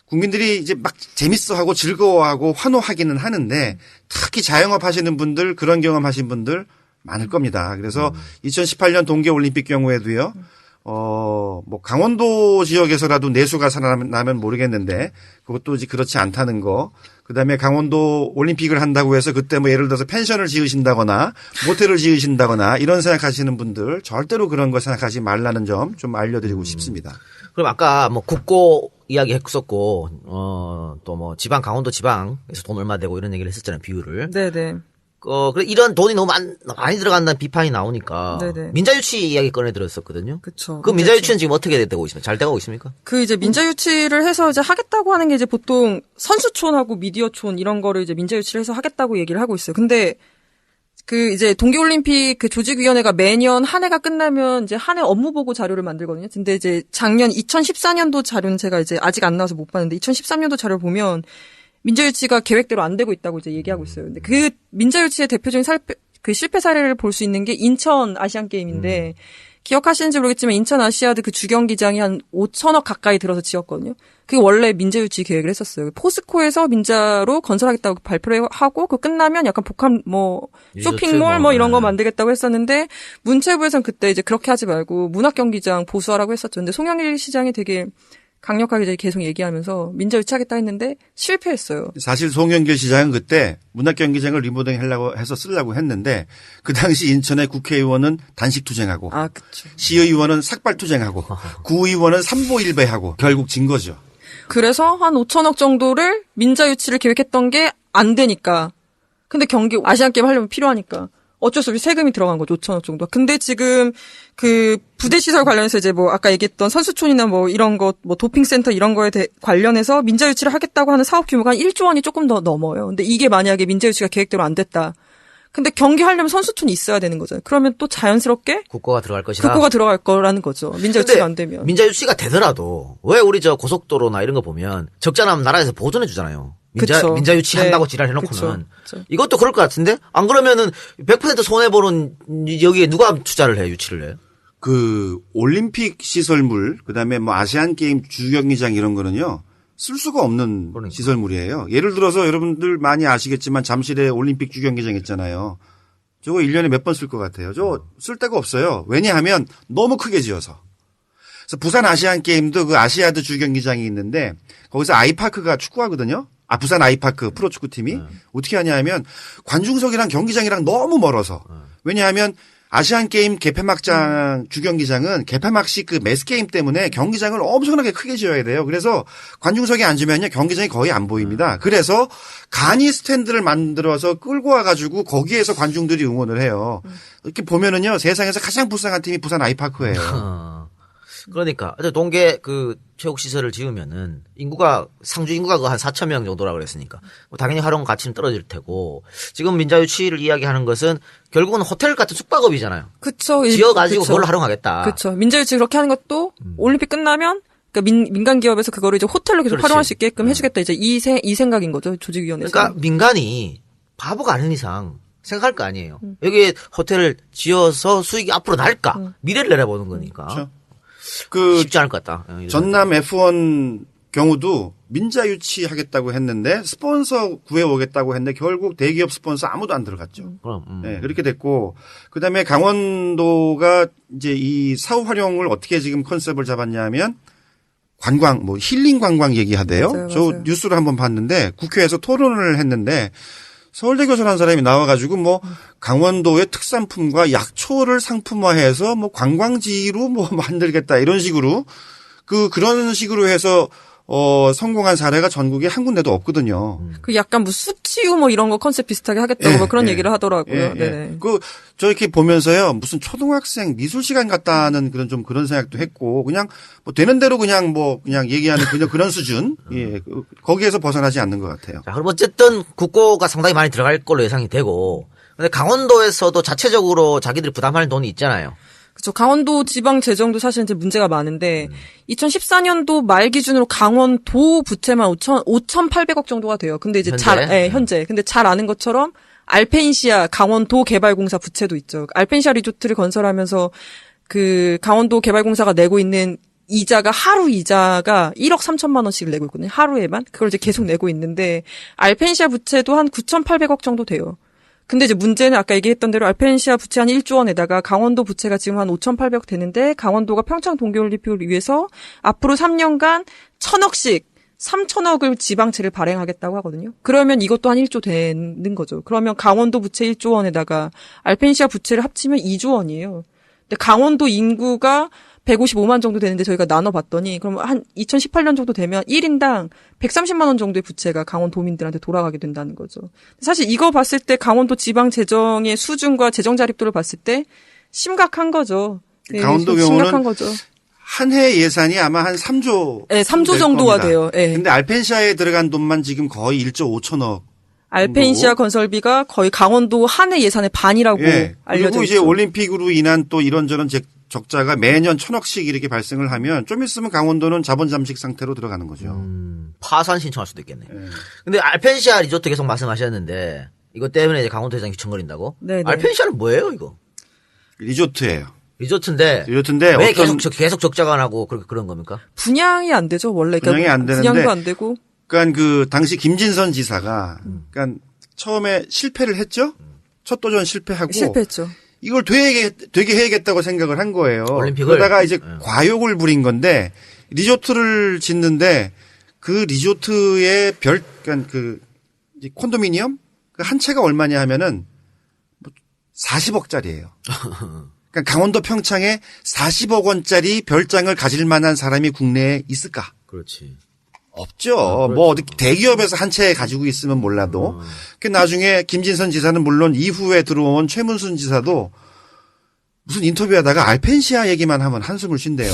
국민들이 이제 막 재밌어하고 즐거워하고 환호하기는 하는데 특히 자영업 하시는 분들 그런 경험 하신 분들 많을 겁니다. 그래서 2018년 동계올림픽 경우에도요. 뭐 강원도 지역에서라도 내수가 살아나면 모르겠는데 그것도 이제 그렇지 않다는 거. 그다음에 강원도 올림픽을 한다고 해서 그때 뭐 예를 들어서 펜션을 지으신다거나 모텔을 지으신다거나 이런 생각하시는 분들 절대로 그런 거 생각하지 말라는 점 좀 알려드리고 싶습니다. 그럼 아까 뭐 국고 이야기 했었고 또 뭐 지방 강원도 지방에서 돈 얼마 되고 이런 얘기를 했었잖아요. 비율을. 네네. 그래 이런 돈이 너무 많이 들어간다는 비판이 나오니까 네네. 민자유치 이야기 꺼내 들었었거든요. 그쵸. 그 민자유치는 지금 어떻게 되고 있습니까? 잘 되고 있습니까? 그 이제 민자유치를 해서 이제 하겠다고 하는 게 이제 보통 선수촌하고 미디어촌 이런 거를 이제 민자유치를 해서 하겠다고 얘기를 하고 있어요. 근데 그 이제 동계올림픽 그 조직위원회가 매년 한 해가 끝나면 이제 한 해 업무 보고 자료를 만들거든요. 근데 이제 작년 2014년도 자료는 제가 이제 아직 안 나와서 못 봤는데 2013년도 자료를 보면 민자유치가 계획대로 안 되고 있다고 이제 얘기하고 있어요. 근데 그 민자유치의 대표적인 그 실패 사례를 볼 수 있는 게 인천 아시안 게임인데 기억하시는지 모르겠지만 인천 아시아드 그 주경기장이 한 5천억 가까이 들어서 지었거든요. 그게 원래 민자유치 계획을 했었어요. 포스코에서 민자로 건설하겠다고 발표를 하고 그 끝나면 약간 복합 뭐 쇼핑몰 뭐 이런 거 만들겠다고 했었는데 문체부에서는 그때 이제 그렇게 하지 말고 문학경기장 보수하라고 했었죠. 근데 송영길 시장이 되게 강력하게 이제 계속 얘기하면서 민자 유치하겠다 했는데 실패했어요. 사실 송영길 시장은 그때 문학경기장을 리모델링 하려고 해서 쓰려고 했는데 그 당시 인천의 국회의원은 단식 투쟁하고 그쵸. 시의원은 삭발 투쟁하고 구의원은 삼보일배하고 결국 진 거죠. 그래서 한 5천억 정도를 민자 유치를 계획했던 게 안 되니까. 근데 경기 아시안게임 하려면 필요하니까. 어쩔 수 없이 세금이 들어간 거죠. 5천억 정도. 근데 지금 그 부대시설 관련해서 이제 뭐 아까 얘기했던 선수촌이나 뭐 이런 것, 뭐 도핑센터 이런 거에 관련해서 민자유치를 하겠다고 하는 사업 규모가 한 1조 원이 조금 더 넘어요. 근데 이게 만약에 민자유치가 계획대로 안 됐다. 근데 경기 하려면 선수촌이 있어야 되는 거잖아요. 그러면 또 자연스럽게 국고가 들어갈 것이다. 국고가 들어갈 거라는 거죠. 민자유치가 안 되면. 민자유치가 되더라도 왜 우리 저 고속도로나 이런 거 보면 적자 나면 나라에서 보존해 주잖아요. 민자유치 한다고 지랄해놓고는. 그쵸. 이것도 그럴 것 같은데? 안 그러면은 100% 손해보는 여기에 누가 투자를 해, 유치를 해? 그 올림픽 시설물, 그다음에 뭐 아시안 게임 주경기장 이런 거는요. 쓸 수가 없는 시설물이에요. 예를 들어서 여러분들 많이 아시겠지만 잠실에 올림픽 주경기장 있잖아요. 저거 1년에 몇 번 쓸 것 같아요. 저거 쓸 데가 없어요. 왜냐하면 너무 크게 지어서. 그래서 부산 아시안 게임도 그 아시아드 주경기장이 있는데 거기서 아이파크가 축구하거든요. 부산 아이파크 프로축구팀이 어떻게 하냐면 관중석이랑 경기장이랑 너무 멀어서. 왜냐하면 아시안게임 개폐막장 주경기장은 개폐막 시 그 매스게임 때문에 경기장을 엄청나게 크게 지어야 돼요. 그래서 관중석에 앉으면요 경기장이 거의 안 보입니다. 그래서 간이 스탠드를 만들어서 끌고 와가지고 거기에서 관중들이 응원을 해요. 이렇게 보면은요 세상에서 가장 불쌍한 팀이 부산 아이파크예요. 그러니까 동계 그 체육 시설을 지으면은 상주 인구가 한 4천 명 정도라 그랬으니까 뭐 당연히 활용 가치는 떨어질 테고 지금 민자유치를 이야기하는 것은 결국은 호텔 같은 숙박업이잖아요. 그렇죠. 지어가지고 그걸 활용하겠다. 그렇죠. 민자유치 그렇게 하는 것도 올림픽 끝나면 그러니까 민간 기업에서 그거를 이제 호텔로 계속 그렇지. 활용할 수 있게끔 해주겠다. 이제 이 생각인 거죠. 조직위원회에서. 그러니까 민간이 바보가 아닌 이상 생각할 거 아니에요. 여기에 호텔을 지어서 수익이 앞으로 날까? 미래를 내다보는 거니까. 그렇죠. 그 쉽지 않을 것 같다. 전남 F1 경우도 민자 유치하겠다고 했는데 스폰서 구해오겠다고 했는데 결국 대기업 스폰서 아무도 안 들어갔죠. 그럼. 네, 그렇게 됐고 그다음에 강원도가 이제 이 사후 활용을 어떻게 지금 컨셉을 잡았냐면 관광 뭐 힐링 관광 얘기하대요. 맞아요, 저 맞아요. 뉴스를 한번 봤는데 국회에서 토론을 했는데 서울대 교수라는 사람이 나와가지고 뭐 강원도의 특산품과 약초를 상품화해서 뭐 관광지로 뭐 만들겠다 이런 식으로 그런 식으로 해서 성공한 사례가 전국에 한 군데도 없거든요. 그 약간 뭐 숲치유 뭐 이런 거 컨셉 비슷하게 하겠다고 뭐 그런 얘기를 하더라고요. 네네. 저 이렇게 보면서요, 무슨 초등학생 미술 시간 같다는 그런 생각도 했고, 그냥 뭐 되는 대로 그냥 얘기하는 그런 수준, 예, 거기에서 벗어나지 않는 것 같아요. 자, 그럼 어쨌든 국고가 상당히 많이 들어갈 걸로 예상이 되고, 근데 강원도에서도 자체적으로 자기들이 부담할 돈이 있잖아요. 그렇죠. 강원도 지방 재정도 사실 이제 문제가 많은데 2014년도 말 기준으로 강원도 부채만 5,800억 정도가 돼요. 근데 이제 현재? 현재. 근데 잘 아는 것처럼 알펜시아 강원도 개발공사 부채도 있죠. 알펜시아 리조트를 건설하면서 그 강원도 개발공사가 내고 있는 하루 이자가 1억 3천만 원씩 내고 있거든요. 하루에만. 그걸 이제 계속 내고 있는데 알펜시아 부채도 한 9,800억 정도 돼요. 근데 이제 문제는 아까 얘기했던 대로 알펜시아 부채 한 1조 원에다가 강원도 부채가 지금 한 5,800억 되는데 강원도가 평창 동계올림픽을 위해서 앞으로 3년간 1,000억씩 3,000억을 지방채를 발행하겠다고 하거든요. 그러면 이것도 한 1조 되는 거죠. 그러면 강원도 부채 1조 원에다가 알펜시아 부채를 합치면 2조 원이에요. 근데 강원도 인구가 155만 정도 되는데 저희가 나눠봤더니 그럼 한 2018년 정도 되면 1인당 130만 원 정도의 부채가 강원도민들한테 돌아가게 된다는 거죠. 사실 이거 봤을 때 강원도 지방 재정의 수준과 재정 자립도를 봤을 때 심각한 거죠. 네, 강원도 심각한 경우는 거죠. 한 해 예산이 아마 한 3조. 네, 3조 정도가 돼요. 네. 근데 알펜시아에 들어간 돈만 지금 거의 1조 5천억. 알펜시아 건설비가 거의 강원도 한 해 예산의 반이라고 예. 알려져 그리고 이제 있죠. 올림픽으로 인한 또 이런저런 적자가 매년 1,000억씩 이렇게 발생을 하면 좀 있으면 강원도는 자본 잠식 상태로 들어가는 거죠. 파산 신청할 수도 있겠네. 근데 알펜시아 리조트 계속 말씀하셨는데 이것 때문에 이제 강원도에서 귀청거린다고? 네네. 알펜시아는 뭐예요, 이거? 리조트예요. 리조트인데 리조트인데 왜 어떤 계속 적자가 나고 그런 겁니까? 분양이 안 되죠, 원래. 분양이 안 되는데 분양도 안 되고. 그러니까 그 당시 김진선 지사가 그러니까 처음에 실패를 했죠. 첫 도전 실패하고 실패했죠. 이걸 되게 해야겠다고 생각을 한 거예요. 올림픽을? 그러다가 이제 과욕을 부린 건데 리조트를 짓는데 그 리조트의 그러니까 그 콘도미니엄 그 한 채가 얼마냐 하면은 40억짜리예요. 그러니까 강원도 평창에 40억 원짜리 별장을 가질 만한 사람이 국내에 있을까? 그렇지. 없죠. 뭐 어디 대기업에서 한 채 가지고 있으면 몰라도. 그 나중에 김진선 지사는 물론 이후에 들어온 최문순 지사도 무슨 인터뷰하다가 알펜시아 얘기만 하면 한숨을 쉰대요.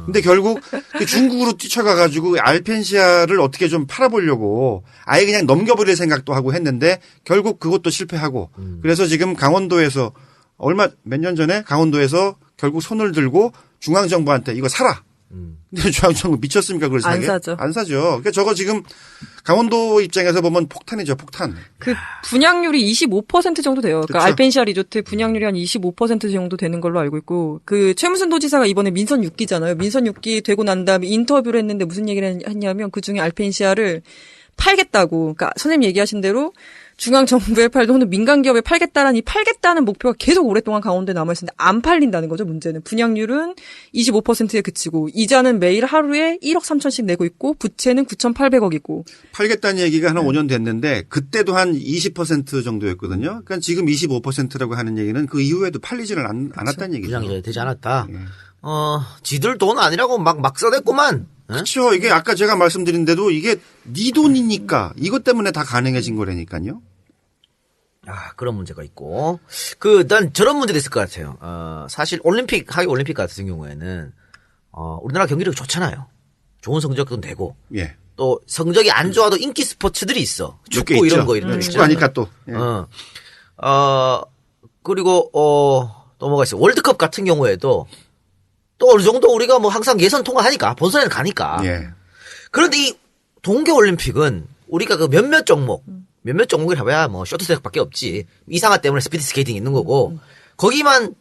근데 결국 그 중국으로 뛰쳐가가지고 알펜시아를 어떻게 좀 팔아보려고 아예 그냥 넘겨버릴 생각도 하고 했는데 결국 그것도 실패하고 그래서 지금 강원도에서 몇 년 전에 강원도에서 결국 손을 들고 중앙정부한테 이거 사라. 근데 중앙정부 미쳤습니까? 그걸 사게? 안 사죠. 안 사죠. 그러니까 저거 지금 강원도 입장에서 보면 폭탄이죠, 폭탄. 그 분양률이 25% 정도 돼요. 그러니까 그렇죠. 알펜시아 리조트 분양률이 한 25% 정도 되는 걸로 알고 있고 그 최무순 도지사가 이번에 민선 6기잖아요. 민선 6기 되고 난 다음에 인터뷰를 했는데 무슨 얘기를 했냐면 그중에 알펜시아를 팔겠다고. 그러니까 선생님 얘기하신 대로 중앙정부에 팔도 혹은 민간기업에 팔겠다는 목표가 계속 오랫동안 강원도에 남아있었는데 안 팔린다는 거죠, 문제는. 분양률은 25%에 그치고 이자는 매일 하루에 1억 3천씩 내고 있고 부채는 9,800억이고. 팔겠다는 얘기가 한 5년 됐는데 그때도 한 20% 정도였거든요. 그러니까 지금 25%라고 하는 얘기는 그 이후에도 팔리지를 않았다는 얘기죠. 분양이 되지 않았다. 지들 돈 아니라고 막 써댔구만. 그렇죠. 이게 아까 제가 말씀드린 대로 이게 네 돈이니까 이것 때문에 다 가능해진 거라니까요. 그런 문제가 있고. 난 저런 문제도 있을 것 같아요. 사실 하계 올림픽 같은 경우에는, 우리나라 경기력이 좋잖아요. 좋은 성적도 내고. 예. 또 성적이 안 좋아도 인기 스포츠들이 있어. 축구 이런 거 이런 거 축구 하니까 또. 예. 그리고, 또 뭐가 있어. 월드컵 같은 경우에도 또 어느 정도 우리가 뭐 항상 예선 통과하니까 본선에 가니까. 예. 그런데 이 동계올림픽은 우리가 그 몇몇 종목을 해봐야 뭐 쇼트트랙밖에 없지. 이상화 때문에 스피드 스케이팅 있는 거고 거기만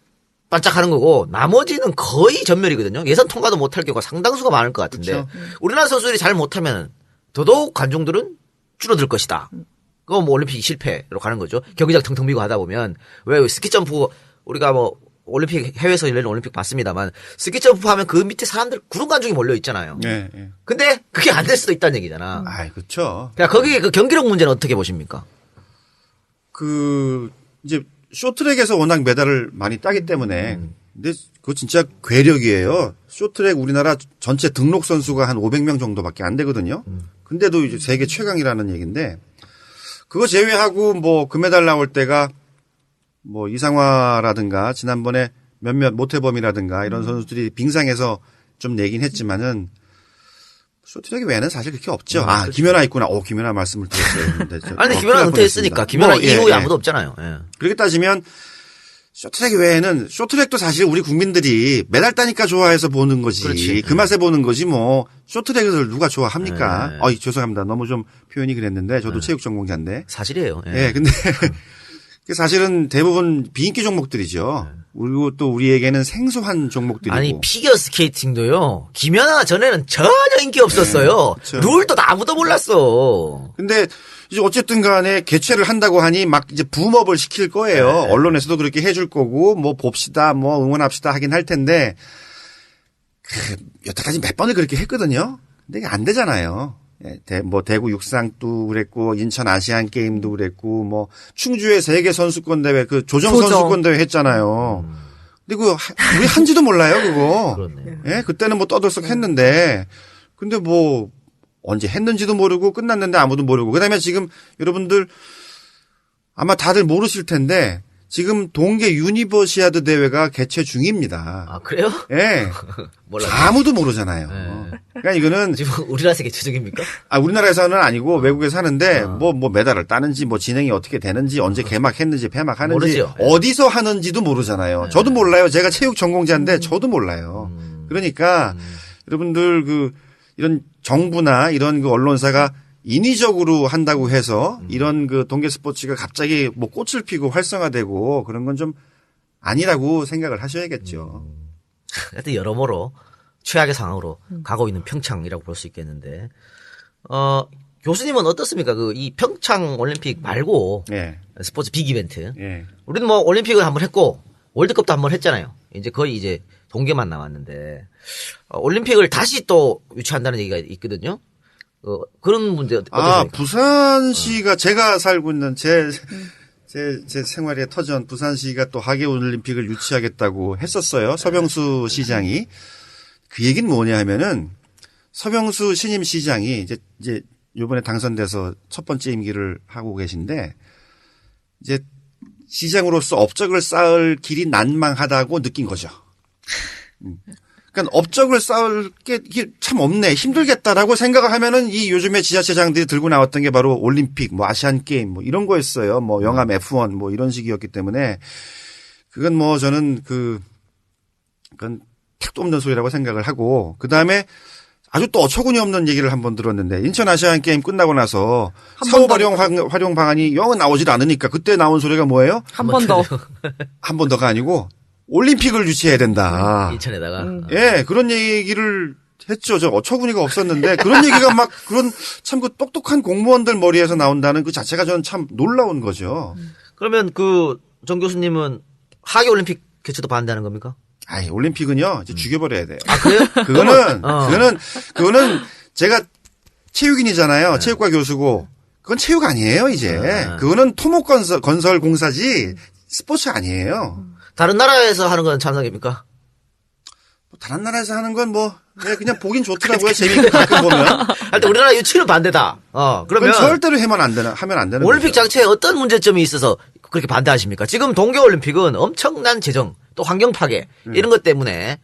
반짝하는 거고 나머지는 거의 전멸이거든요. 예선 통과도 못할 경우가 상당수가 많을 것 같은데 그쵸. 우리나라 선수들이 잘 못하면 더더욱 관중들은 줄어들 것이다. 그거 뭐 올림픽 실패로 가는 거죠. 경기장 텅텅 비고 하다 보면 왜 스키점프 우리가 뭐 올림픽 해외에서 열리는 올림픽 봤습니다만 스키점프 하면 그 밑에 사람들 구름 관중이 몰려 있잖아요. 예, 예. 근데 그게 안 될 수도 있다는 얘기잖아. 아, 그렇죠. 그러니까 거기 그 경기력 문제는 어떻게 보십니까? 이제 쇼트랙에서 워낙 메달을 많이 따기 때문에 근데 그거 진짜 괴력이에요. 쇼트랙 우리나라 전체 등록 선수가 한 500명 정도밖에 안 되거든요. 근데도 이제 세계 최강이라는 얘기인데 그거 제외하고 뭐 금메달 나올 때가 뭐 이상화라든가 지난번에 몇몇 모태범이라든가 이런 선수들이 빙상에서 좀 내긴 했지만은 쇼트랙 외에는 사실 그렇게 없죠. 아, 그렇죠. 김연아 있구나. 김연아 말씀을 드렸어요. 근데 아니 김연아 은퇴했으니까 김연아 이후에 아무도 없잖아요. 예. 그렇게 따지면 쇼트랙 외에는 쇼트랙도 사실 우리 국민들이 메달 따니까 좋아해서 보는 거지. 그렇지. 그 맛에 보는 거지 뭐 쇼트랙을 누가 좋아합니까? 네. 죄송합니다. 너무 좀 표현이 그랬는데 저도 체육 전공자인데. 사실이에요. 예. 예, 근데 사실은 대부분 비인기 종목들이죠. 그리고 또 우리에게는 생소한 종목들이고. 아니 피겨 스케이팅도요. 김연아 전에는 전혀 인기 없었어요. 그렇죠. 룰도 다 아무도 몰랐어. 근데 이제 어쨌든 간에 개최를 한다고 하니 막 이제 붐업을 시킬 거예요. 네. 언론에서도 그렇게 해줄 거고 뭐 봅시다 뭐 응원합시다 하긴 할 텐데 여태까지 몇 번을 그렇게 했거든요. 근데 이게 안 되잖아요. 예, 대구 육상도 그랬고 인천 아시안 게임도 그랬고 뭐 충주의 세계 선수권 대회 그 조정 선수권 대회 했잖아요. 근데 우리 한지도 몰라요 그거. 그렇네요. 예, 그때는 뭐 떠들썩 했는데 근데 뭐 언제 했는지도 모르고 끝났는데 아무도 모르고 그다음에 지금 여러분들 아마 다들 모르실 텐데 지금 동계 유니버시아드 대회가 개최 중입니다. 아 그래요? 예. 몰라요. 아무도 모르잖아요. 네. 그러니까 이거는 지금 우리나라 세계 최적입니까? 우리나라에서는 아니고 외국에서 하는데 뭐 메달을 따는지 뭐 진행이 어떻게 되는지 언제 개막했는지 폐막하는지 모르죠. 어디서 하는지도 모르잖아요. 저도 몰라요. 제가 체육 전공자인데 저도 몰라요. 그러니까 여러분들 이런 정부나 이런 그 언론사가 인위적으로 한다고 해서 이런 그 동계 스포츠가 갑자기 뭐 꽃을 피고 활성화되고 그런 건 좀 아니라고 생각을 하셔야겠죠. 하여튼 여러모로 최악의 상황으로 가고 있는 평창이라고 볼 수 있겠는데, 교수님은 어떻습니까? 이 평창 올림픽 말고 예. 스포츠 빅 이벤트. 예. 우리는 뭐 올림픽을 한번 했고 월드컵도 한번 했잖아요. 이제 거의 이제 동계만 남았는데 올림픽을 다시 또 유치한다는 얘기가 있거든요. 그런 문제 어떻게 생각하세요? 부산시가 제가 살고 있는 제 생활의 터전 부산시가 또 하계올림픽을 유치하겠다고 했었어요. 서병수 시장이. 그 얘기는 뭐냐 하면은 서병수 신임 시장이 이제 요번에 당선돼서 첫 번째 임기를 하고 계신데 이제 시장으로서 업적을 쌓을 길이 난망하다고 느낀 거죠. 그러니까 업적을 쌓을 게 이게 참 없네, 힘들겠다라고 생각을 하면은 이 요즘에 지자체장들이 들고 나왔던 게 바로 올림픽, 뭐 아시안 게임, 뭐 이런 거였어요. 뭐 영암 F1 뭐 이런 식이었기 때문에 그건 뭐 저는 그건 택도 없는 소리라고 생각을 하고 그 다음에 아주 또 어처구니 없는 얘기를 한번 들었는데 인천 아시안 게임 끝나고 나서 사업 활용 방안이 영 나오질 않으니까 그때 나온 소리가 뭐예요? 한 번 더. 한 번 더가 아니고 올림픽을 유치해야 된다. 인천에다가. 예, 그런 얘기를 했죠. 저 어처구니가 없었는데 그런 얘기가 막 그런 참 그 똑똑한 공무원들 머리에서 나온다는 그 자체가 저는 참 놀라운 거죠. 그러면 정 교수님은 하계 올림픽 개최도 반대하는 겁니까? 아이, 올림픽은요, 이제 죽여버려야 돼요. 아, 그래요? 그거는 제가 체육인이잖아요. 체육과 교수고. 그건 체육 아니에요, 이제. 그거는 토목건설 공사지 스포츠 아니에요. 다른 나라에서 하는 건 찬성입니까? 다른 나라에서 하는 건 그냥 보긴 좋더라고요. 재미있고 가끔 보면. 하여튼 우리나라 유치는 반대다. 그러면 그건 절대로 하면 안 되는 올림픽 거죠. 자체에 어떤 문제점이 있어서 그렇게 반대하십니까? 지금 동계올림픽은 엄청난 재정, 또 환경 파괴 이런 것 때문에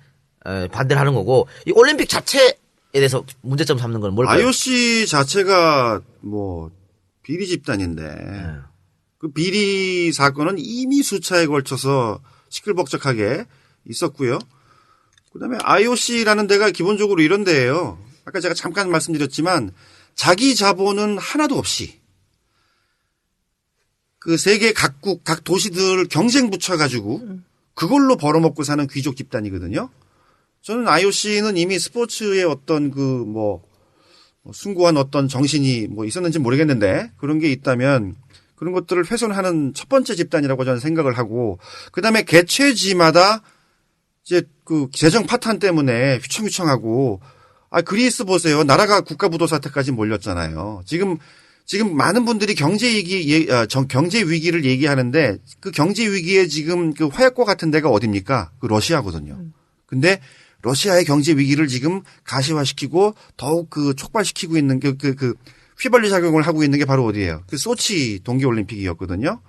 반대를 하는 거고 이 올림픽 자체에 대해서 문제점 삼는 건 뭘까요? IOC 자체가 비리 집단인데 그 비리 사건은 이미 수차에 걸쳐서 시끌벅적하게 있었고요. 그다음에 IOC라는 데가 기본적으로 이런 데예요. 아까 제가 잠깐 말씀드렸지만 자기 자본은 하나도 없이 그 세계 각국 각 도시들 경쟁 붙여가지고 그걸로 벌어먹고 사는 귀족 집단이거든요. 저는 IOC는 이미 스포츠의 어떤 그 뭐 숭고한 어떤 정신이 뭐 있었는지 모르겠는데 그런 게 있다면 그런 것들을 훼손하는 첫 번째 집단이라고 저는 생각을 하고 그다음에 개최지마다 이제 그 재정 파탄 때문에 휘청휘청하고 그리스 보세요. 나라가 국가부도 사태까지 몰렸잖아요. 지금 많은 분들이 경제 위기를 얘기하는데 그 경제 위기에 지금 그 화약고 같은 데가 어딥니까? 그 러시아거든요. 근데 러시아의 경제 위기를 지금 가시화시키고 더욱 그 촉발시키고 있는 그 휘발유 작용을 하고 있는 게 바로 어디예요? 그 소치 동계올림픽이었거든요.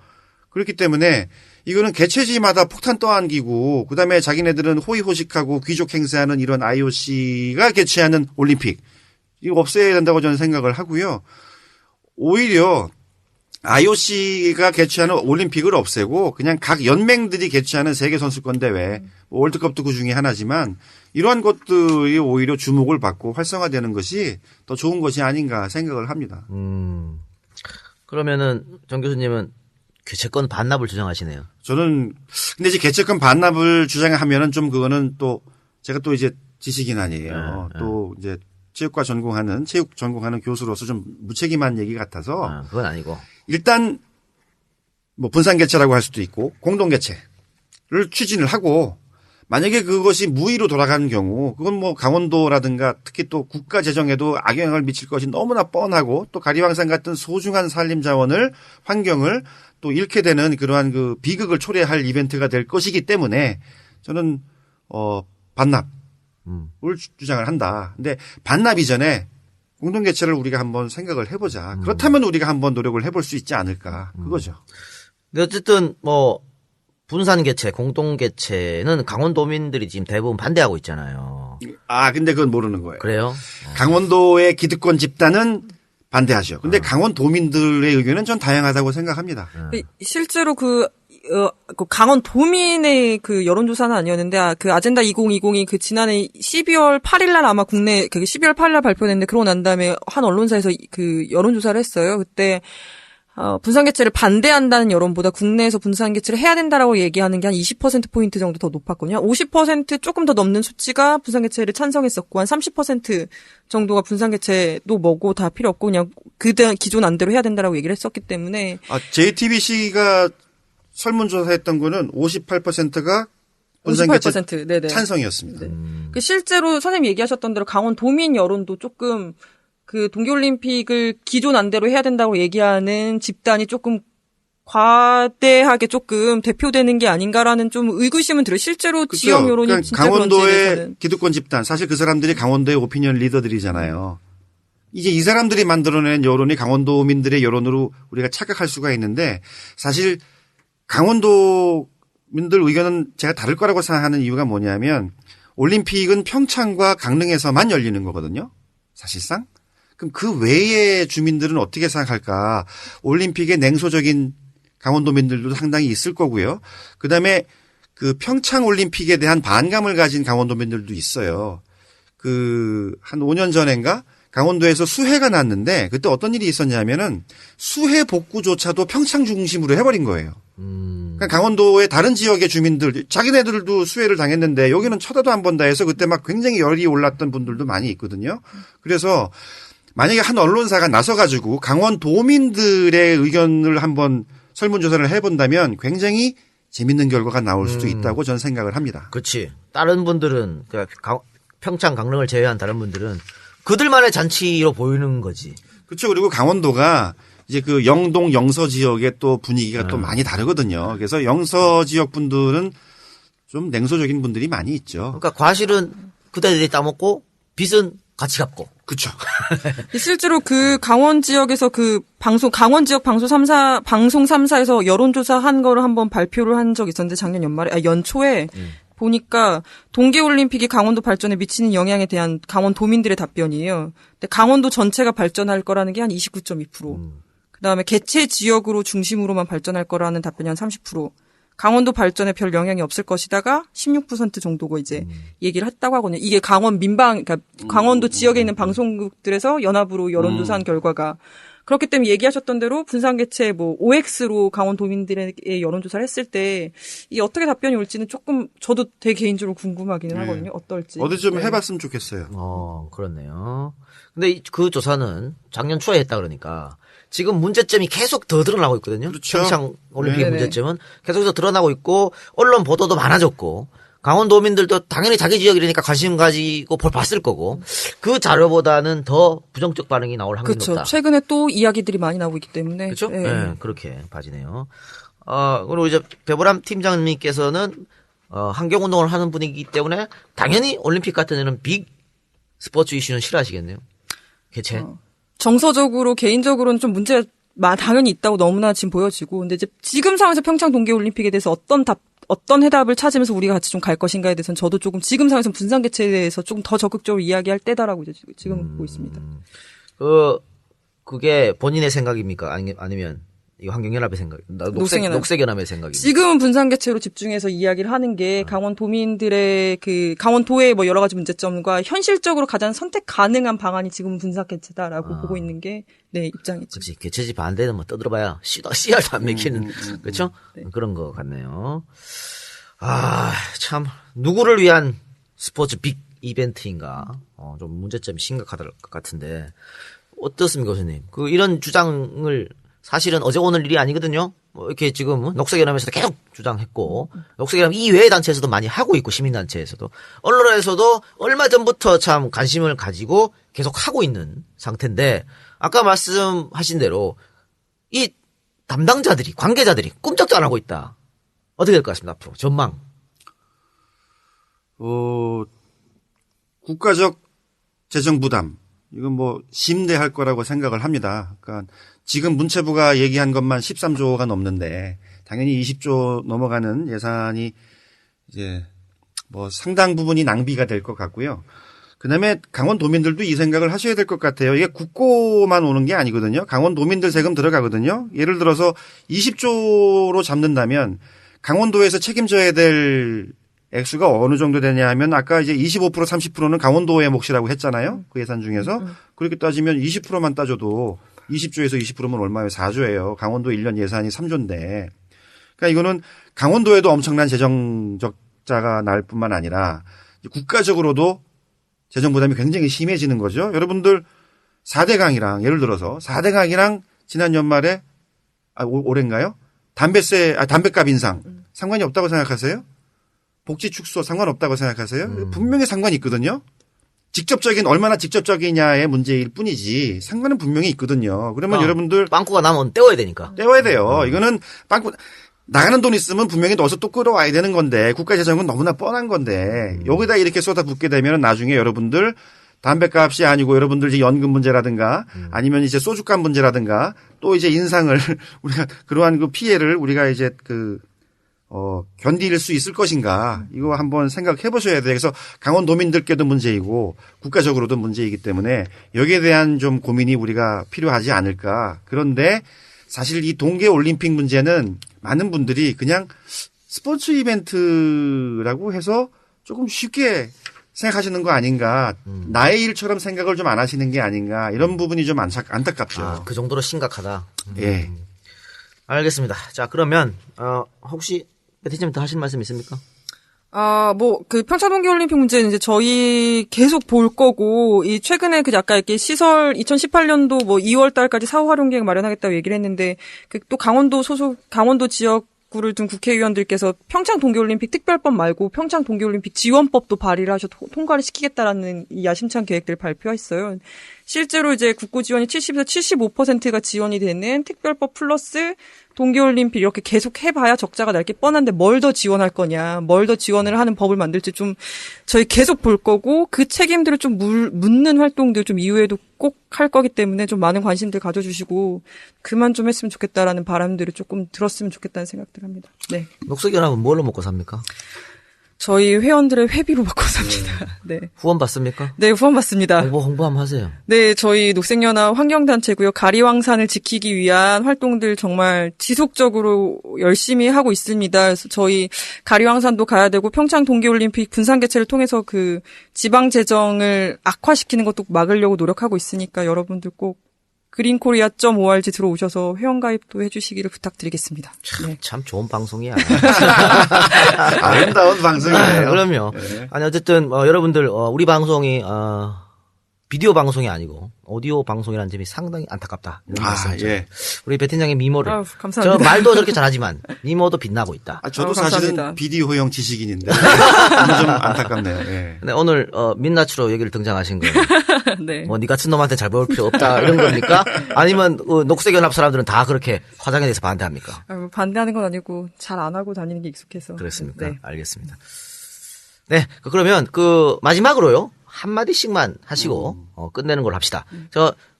그렇기 때문에 이거는 개최지마다 폭탄 떠안기고 그다음에 자기네들은 호의호식하고 귀족 행세하는 이런 IOC가 개최하는 올림픽 이거 없애야 된다고 저는 생각을 하고요. 오히려 IOC가 개최하는 올림픽을 없애고 그냥 각 연맹들이 개최하는 세계선수권대회 월드컵도 그 중에 하나지만 이러한 것들이 오히려 주목을 받고 활성화되는 것이 더 좋은 것이 아닌가 생각을 합니다. 그러면은 정 교수님은 개최권 반납을 주장하시네요. 저는 근데 이제 개최권 반납을 주장하면은 좀 그거는 또 제가 또 이제 지식인 아니에요. 또 이제 체육 전공하는 교수로서 좀 무책임한 얘기 같아서. 그건 아니고. 일단 뭐 분산 개최라고 할 수도 있고 공동 개최를 추진을 하고 만약에 그것이 무의로 돌아가는 경우 그건 뭐 강원도라든가 특히 또 국가 재정에도 악영향을 미칠 것이 너무나 뻔하고 또 가리왕산 같은 소중한 산림 자원을 환경을 또 잃게 되는 그러한 그 비극을 초래할 이벤트가 될 것이기 때문에 저는 반납을 주장을 한다. 근데 반납 이전에 공동 개최를 우리가 한번 생각을 해보자. 그렇다면 우리가 한번 노력을 해볼 수 있지 않을까. 그거죠. 근데 어쨌든 뭐 분산 개최, 공동 개최는 강원도민들이 지금 대부분 반대하고 있잖아요. 근데 그건 모르는 거예요. 그래요? 강원도의 기득권 집단은 반대하죠. 근데 강원도민들의 의견은 전 다양하다고 생각합니다. 실제로 그 강원도민의 그 여론조사는 아니었는데, 그 아젠다 2020이 그 지난해 12월 8일날 아마 국내, 12월 8일날 발표됐는데, 그러고 난 다음에 한 언론사에서 그 여론조사를 했어요. 그때, 분산 개최를 반대한다는 여론보다 국내에서 분산 개최를 해야 된다라고 얘기하는 게 한 20%포인트 정도 더 높았거든요. 50% 조금 더 넘는 수치가 분산 개최를 찬성했었고, 한 30% 정도가 분산 개최도 뭐고 다 필요 없고, 그냥 기존 안대로 해야 된다라고 얘기를 했었기 때문에. JTBC가 설문조사했던 거는 58%가 분산 개최 네네. 찬성이었습니다. 네. 실제로 선생님이 얘기하셨던 대로 강원도민 여론도 조금 그 동계올림픽을 기존 안대로 해야 된다고 얘기하는 집단이 조금 과대하게 조금 대표되는 게 아닌가라는 좀 의구심은 들어요. 실제로 그렇죠. 지역 여론이 그러니까 진짜 강원도의 기득권 집단, 사실 그 사람들이 강원도의 오피니언 리더들이잖아요. 이제 이 사람들이 만들어낸 여론이 강원도민들의 여론으로 우리가 착각할 수가 있는데 사실 강원도민들 의견은 제가 다를 거라고 생각하는 이유가 뭐냐면 올림픽은 평창과 강릉에서만 열리는 거거든요. 사실상. 그럼 그 외의 주민들은 어떻게 생각할까? 올림픽에 냉소적인 강원도민들도 상당히 있을 거고요. 그다음에 그 평창 올림픽에 대한 반감을 가진 강원도민들도 있어요. 한 5년 전인가 강원도에서 수해가 났는데 그때 어떤 일이 있었냐면은 수해 복구조차도 평창 중심으로 해버린 거예요. 그러니까 강원도의 다른 지역의 주민들, 자기네들도 수해를 당했는데 여기는 쳐다도 안 본다 해서 그때 막 굉장히 열이 올랐던 분들도 많이 있거든요. 그래서 만약에 한 언론사가 나서가지고 강원도민들의 의견을 한번 설문조사를 해본다면 굉장히 재밌는 결과가 나올 수도 있다고 저는 생각을 합니다. 그렇지. 다른 분들은 평창, 강릉을 제외한 다른 분들은 그들만의 잔치로 보이는 거지. 그렇죠. 그리고 강원도가 이제 그 영동, 영서 지역의 또 분위기가 또 많이 다르거든요. 그래서 영서 지역 분들은 좀 냉소적인 분들이 많이 있죠. 그러니까 과실은 그대들이 따먹고 빚은 같이 갚고. 그렇죠. 실제로 그 강원 지역에서 강원 지역 방송 3사에서 여론조사한 거를 한번 발표를 한 적이 있었는데 작년 연초에 보니까 동계올림픽이 강원도 발전에 미치는 영향에 대한 강원도민들의 답변이에요. 근데 강원도 전체가 발전할 거라는 게 한 29.2%. 그다음에 개최 지역으로 중심으로만 발전할 거라는 답변이 한 30%. 강원도 발전에 별 영향이 없을 것이다가 16% 정도고 이제 얘기를 했다고 하거든요. 이게 강원 민방, 그러니까 강원도 지역에 있는 방송국들에서 연합으로 여론조사한 결과가 그렇기 때문에 얘기하셨던 대로 분산개체 뭐 OX로 강원도민들에게 여론조사를 했을 때 이게 어떻게 답변이 올지는 조금 저도 되게 개인적으로 궁금하기는 하거든요. 어떨지. 어디 좀 해봤으면 좋겠어요. 그렇네요. 근데 그 조사는 작년 초에 했다 그러니까 지금 문제점이 계속 더 드러나고 있거든요. 그렇죠. 평창 올림픽 네. 문제점은 계속해서 드러나고 있고 언론 보도도 많아졌고 강원도민들도 당연히 자기 지역이니까 관심 가지고 봤을 거고 그 자료보다는 더 부정적 반응이 나올 확률이 그렇죠. 높다. 최근에 또 이야기들이 많이 나오고 있기 때문에. 그렇죠? 네. 네, 그렇게 봐지네요. 그리고 이제 배보람 팀장님께서는 환경운동을 하는 분이기 때문에 당연히 올림픽 같은 데는 빅 스포츠 이슈는 싫어하시겠네요. 개최. 정서적으로 개인적으로는 좀 문제가 당연히 있다고 너무나 지금 보여지고 근데 이제 지금 상황에서 평창 동계올림픽에 대해서 어떤 해답을 찾으면서 우리가 같이 좀 갈 것인가에 대해서는 저도 조금 지금 상황에서 분산 개최에 대해서 조금 더 적극적으로 이야기할 때다라고 이제 지금 보고 있습니다. 그게 본인의 생각입니까? 아니면 이 환경연합의 생각, 녹색연합의 생각입니까? 지금은 분산 개최로 집중해서 이야기를 하는 게 강원도민들의 강원도의 뭐 여러 가지 문제점과 현실적으로 가장 선택 가능한 방안이 지금 분산 개최다라고 보고 있는 게 네 입장이죠. 그렇지. 개최지 반대는 뭐 떠들어봐야 씨알도 안 맥히는 그렇죠? 네. 그런 것 같네요. 참 누구를 위한 스포츠 빅 이벤트인가? 좀 문제점이 심각할 것 같은데 어떻습니까, 교수님? 이런 주장을 사실은 어제 오늘 일이 아니거든요. 이렇게 지금 녹색연합에서도 계속 주장했고 녹색연합 이외의 단체에서도 많이 하고 있고 시민단체에서도 언론에서도 얼마 전부터 참 관심을 가지고 계속 하고 있는 상태인데 아까 말씀하신 대로 이 담당자들이 관계자들이 꿈쩍도 안 하고 있다. 어떻게 될 것 같습니다. 앞으로 전망. 국가적 재정 부담 이건 뭐 심대할 거라고 생각을 합니다. 그러니까 지금 문체부가 얘기한 것만 13조가 넘는데 당연히 20조 넘어가는 예산이 이제 뭐 상당 부분이 낭비가 될 것 같고요. 그다음에 강원도민들도 이 생각을 하셔야 될 것 같아요. 이게 국고만 오는 게 아니거든요. 강원도민들 세금 들어가거든요. 예를 들어서 20조로 잡는다면 강원도에서 책임져야 될 액수가 어느 정도 되냐 하면 아까 이제 25% 30%는 강원도의 몫이라고 했잖아요. 그 예산 중에서. 그렇게 따지면 20%만 따져도 20조에서 20%면 얼마예요? 4조예요. 강원도 1년 예산이 3조인데. 그러니까 이거는 강원도에도 엄청난 재정 적자가 날 뿐만 아니라 국가적으로도 재정 부담이 굉장히 심해지는 거죠. 여러분들 4대 강이랑 예를 들어서 4대 강이랑 지난 연말에 올해인가요? 담배값 인상 상관이 없다고 생각하세요? 복지 축소 상관없다고 생각하세요? 분명히 상관이 있거든요. 얼마나 직접적이냐의 문제일 뿐이지 상관은 분명히 있거든요. 그러면 여러분들 빵꾸가 나면 떼워야 되니까. 떼워야 돼요. 이거는 빵꾸 나가는 돈 있으면 분명히 넣어서 또 끌어와야 되는 건데 국가 재정은 너무나 뻔한 건데 여기다 이렇게 쏟아붓게 되면 나중에 여러분들 담배값이 아니고 여러분들 이제 연금 문제라든가 아니면 이제 소주값 문제라든가 또 이제 인상을 우리가 그러한 그 피해를 우리가 이제 견딜 수 있을 것인가 이거 한번 생각해 보셔야 돼요. 그래서 강원도민들께도 문제이고 국가적으로도 문제이기 때문에 여기에 대한 좀 고민이 우리가 필요하지 않을까. 그런데 사실 이 동계올림픽 문제는 많은 분들이 그냥 스포츠 이벤트라고 해서 조금 쉽게 생각하시는 거 아닌가. 나의 일처럼 생각을 좀 안 하시는 게 아닌가. 이런 부분이 좀 안타깝죠. 그 정도로 심각하다. 예. 알겠습니다. 자, 그러면 혹시 배티님 더 하실 말씀 있습니까? 평창 동계올림픽 문제는 이제 저희 계속 볼 거고, 최근에 아까 이렇게 시설 2018년도 2월 달까지 사후 활용 계획 마련하겠다고 얘기를 했는데, 또 강원도 지역구를 둔 국회의원들께서 평창 동계올림픽 특별법 말고 평창 동계올림픽 지원법도 발의를 하셔서 통과를 시키겠다라는 이 야심찬 계획들을 발표했어요. 실제로 이제 국고 지원이 70에서 75%가 지원이 되는 특별법 플러스 동계올림픽 이렇게 계속 해봐야 적자가 날 게 뻔한데 뭘 더 지원할 거냐, 뭘 더 지원을 하는 법을 만들지 좀 저희 계속 볼 거고 그 책임들을 좀 묻는 활동들 좀 이후에도 꼭 할 거기 때문에 좀 많은 관심들 가져주시고 그만 좀 했으면 좋겠다라는 바람들을 조금 들었으면 좋겠다는 생각들 합니다. 네. 녹색연합은 뭘로 먹고 삽니까? 저희 회원들의 회비로 받고 삽니다. 네. 후원 받습니까? 네, 후원 받습니다. 홍보 한번 하세요. 네, 저희 녹색연합 환경단체고요. 가리왕산을 지키기 위한 활동들 정말 지속적으로 열심히 하고 있습니다. 그래서 저희 가리왕산도 가야 되고 평창 동계올림픽 분산 개최를 통해서 그 지방 재정을 악화시키는 것도 막으려고 노력하고 있으니까 여러분들 꼭 greenkorea.org 들어오셔서 회원가입도 해주시기를 부탁드리겠습니다. 네. 참 좋은 방송이야. 아름다운 방송이네요. 그럼요. 네. 아니 어쨌든 여러분들 우리 방송이 비디오 방송이 아니고 오디오 방송이라는 점이 상당히 안타깝다. 이런 말씀이죠. 예. 우리 배 팀장의 미모를 아유, 감사합니다. 저 말도 저렇게 잘하지만 미모도 빛나고 있다. 저도 감사합니다. 사실은 비디오형 지식인인데 좀 안타깝네요. 예. 근데 오늘 민낯으로 여기를 등장하신 거예요. 네. 뭐 니 같은 놈한테 잘 배울 필요 없다 이런 겁니까? 아니면 녹색연합 사람들은 다 그렇게 화장에 대해서 반대합니까? 반대하는 건 아니고 잘 안 하고 다니는 게 익숙해서. 그렇습니까? 네. 알겠습니다. 네, 그러면 마지막으로요. 한마디씩만 하시고 끝내는 걸로 합시다.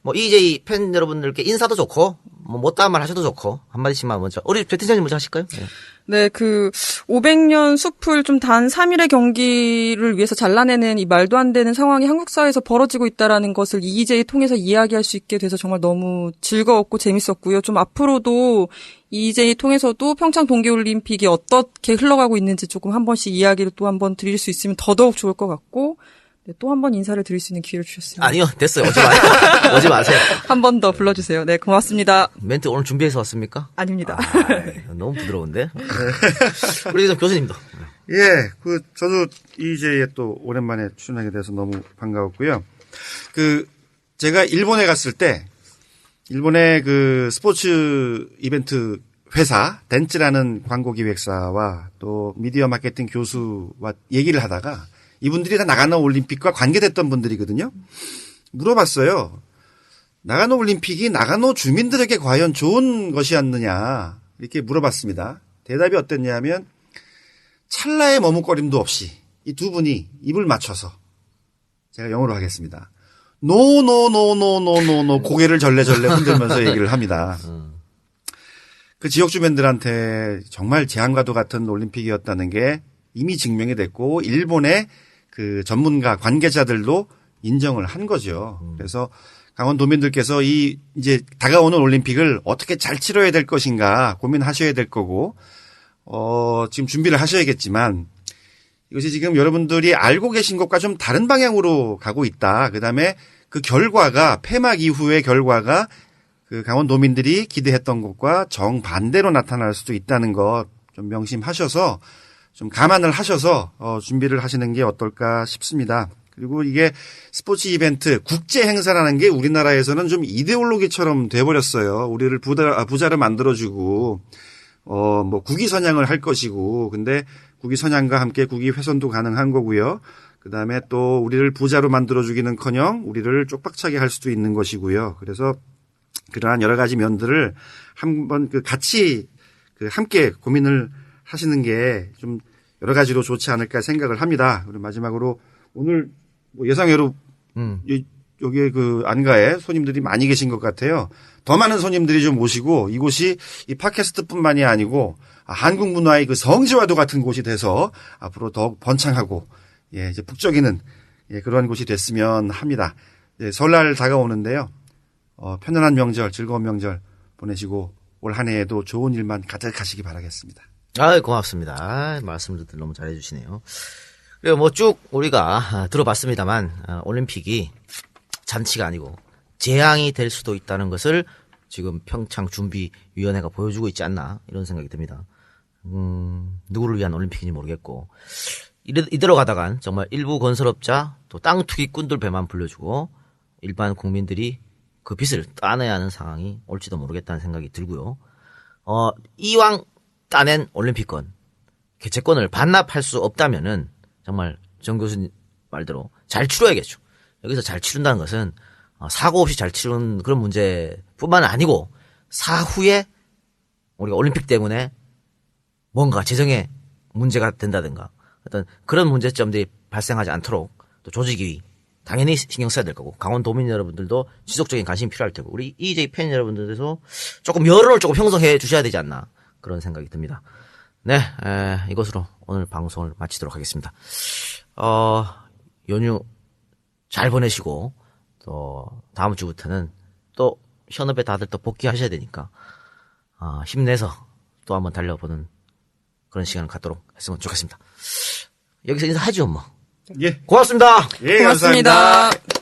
뭐 EJ 팬 여러분들께 인사도 좋고 뭐 못다한 말 하셔도 좋고 한마디씩만 먼저 우리 배 팀장님 먼저 하실까요? 네. 네, 500년 숲을 좀 단 3일의 경기를 위해서 잘라내는 이 말도 안 되는 상황이 한국 사회에서 벌어지고 있다라는 것을 EJ 통해서 이야기할 수 있게 돼서 정말 너무 즐거웠고 재밌었고요. 좀 앞으로도 EJ 통해서도 평창 동계올림픽이 어떻게 흘러가고 있는지 조금 한 번씩 이야기를 또 한 번 드릴 수 있으면 더더욱 좋을 것 같고 네, 또 한 번 인사를 드릴 수 있는 기회를 주셨습니다. 아니요, 됐어요. 오지 마세요. 오지 마세요. 한 번 더 불러주세요. 네, 고맙습니다. 멘트 오늘 준비해서 왔습니까? 아닙니다. 너무 부드러운데? 우리 교수님도. 예, 저도 EJ에 또 오랜만에 출연하게 돼서 너무 반가웠고요. 제가 일본에 갔을 때, 일본의 스포츠 이벤트 회사, 덴츠라는 광고 기획사와 또 미디어 마케팅 교수와 얘기를 하다가 이분들이 다 나가노 올림픽과 관계됐던 분들이거든요. 물어봤어요. 나가노 올림픽이 나가노 주민들에게 과연 좋은 것이었느냐 이렇게 물어봤습니다. 대답이 어땠냐면 찰나의 머뭇거림도 없이 이 두 분이 입을 맞춰서 제가 영어로 하겠습니다. 노노노노노노노 고개를 절레절레 흔들면서 얘기를 합니다. 그 지역 주민들한테 정말 제안과도 같은 올림픽이었다는 게 이미 증명이 됐고 일본의 전문가 관계자들도 인정을 한 거죠. 그래서 강원도민들께서 이제 다가오는 올림픽을 어떻게 잘 치러야 될 것인가 고민하셔야 될 거고 지금 준비를 하셔야겠지만 이것이 지금 여러분들이 알고 계신 것과 좀 다른 방향으로 가고 있다. 그다음에 그 결과가 폐막 이후의 결과가 강원도민들이 기대했던 것과 정반대로 나타날 수도 있다는 것 좀 명심하셔서 좀 감안을 하셔서 준비를 하시는 게 어떨까 싶습니다. 그리고 이게 스포츠 이벤트 국제 행사라는 게 우리나라에서는 좀 이데올로기처럼 돼버렸어요. 우리를 부자를 만들어주고 뭐 국위 선양을 할 것이고 근데 국위 선양과 함께 국위 훼손도 가능한 거고요. 그다음에 또 우리를 부자로 만들어주기는커녕 우리를 쪽박차게 할 수도 있는 것이고요. 그래서 그러한 여러 가지 면들을 한번 같이 함께 고민을 하시는 게 좀 여러 가지로 좋지 않을까 생각을 합니다. 그리고 마지막으로 오늘 뭐 예상외로 여기에 안가에 손님들이 많이 계신 것 같아요. 더 많은 손님들이 좀 오시고 이곳이 이 팟캐스트뿐만이 아니고 한국 문화의 성지와도 같은 곳이 돼서 앞으로 더욱 번창하고 이제 북적이는 그런 곳이 됐으면 합니다. 설날 다가오는데요. 편안한 명절, 즐거운 명절 보내시고 올 한 해에도 좋은 일만 가득하시기 바라겠습니다. 고맙습니다. 말씀들 너무 잘해주시네요. 그리고 뭐 쭉 우리가 들어봤습니다만 올림픽이 잔치가 아니고 재앙이 될 수도 있다는 것을 지금 평창준비위원회가 보여주고 있지 않나 이런 생각이 듭니다. 누구를 위한 올림픽인지 모르겠고 이대로 가다간 정말 일부 건설업자 또 땅 투기꾼들 배만 불려주고 일반 국민들이 그 빚을 따내야 하는 상황이 올지도 모르겠다는 생각이 들고요. 이왕 따낸 올림픽권 개최권을 반납할 수 없다면은 정말 정 교수님 말대로 잘 치러야겠죠. 여기서 잘 치른다는 것은 사고 없이 잘 치르는 그런 문제뿐만 아니고 사후에 우리가 올림픽 때문에 뭔가 재정에 문제가 된다든가 어떤 그런 문제점들이 발생하지 않도록 또 조직이 당연히 신경 써야 될 거고 강원도민 여러분들도 지속적인 관심이 필요할 테고 우리 EJ 팬 여러분들에서 조금 여론을 조금 형성해 주셔야 되지 않나 그런 생각이 듭니다. 네, 이것으로 오늘 방송을 마치도록 하겠습니다. 연휴 잘 보내시고, 또, 다음 주부터는 또, 현업에 다들 또 복귀하셔야 되니까, 힘내서 또 한번 달려보는 그런 시간을 갖도록 했으면 좋겠습니다. 여기서 인사하죠, 뭐. 예. 고맙습니다. 예, 고맙습니다. 감사합니다.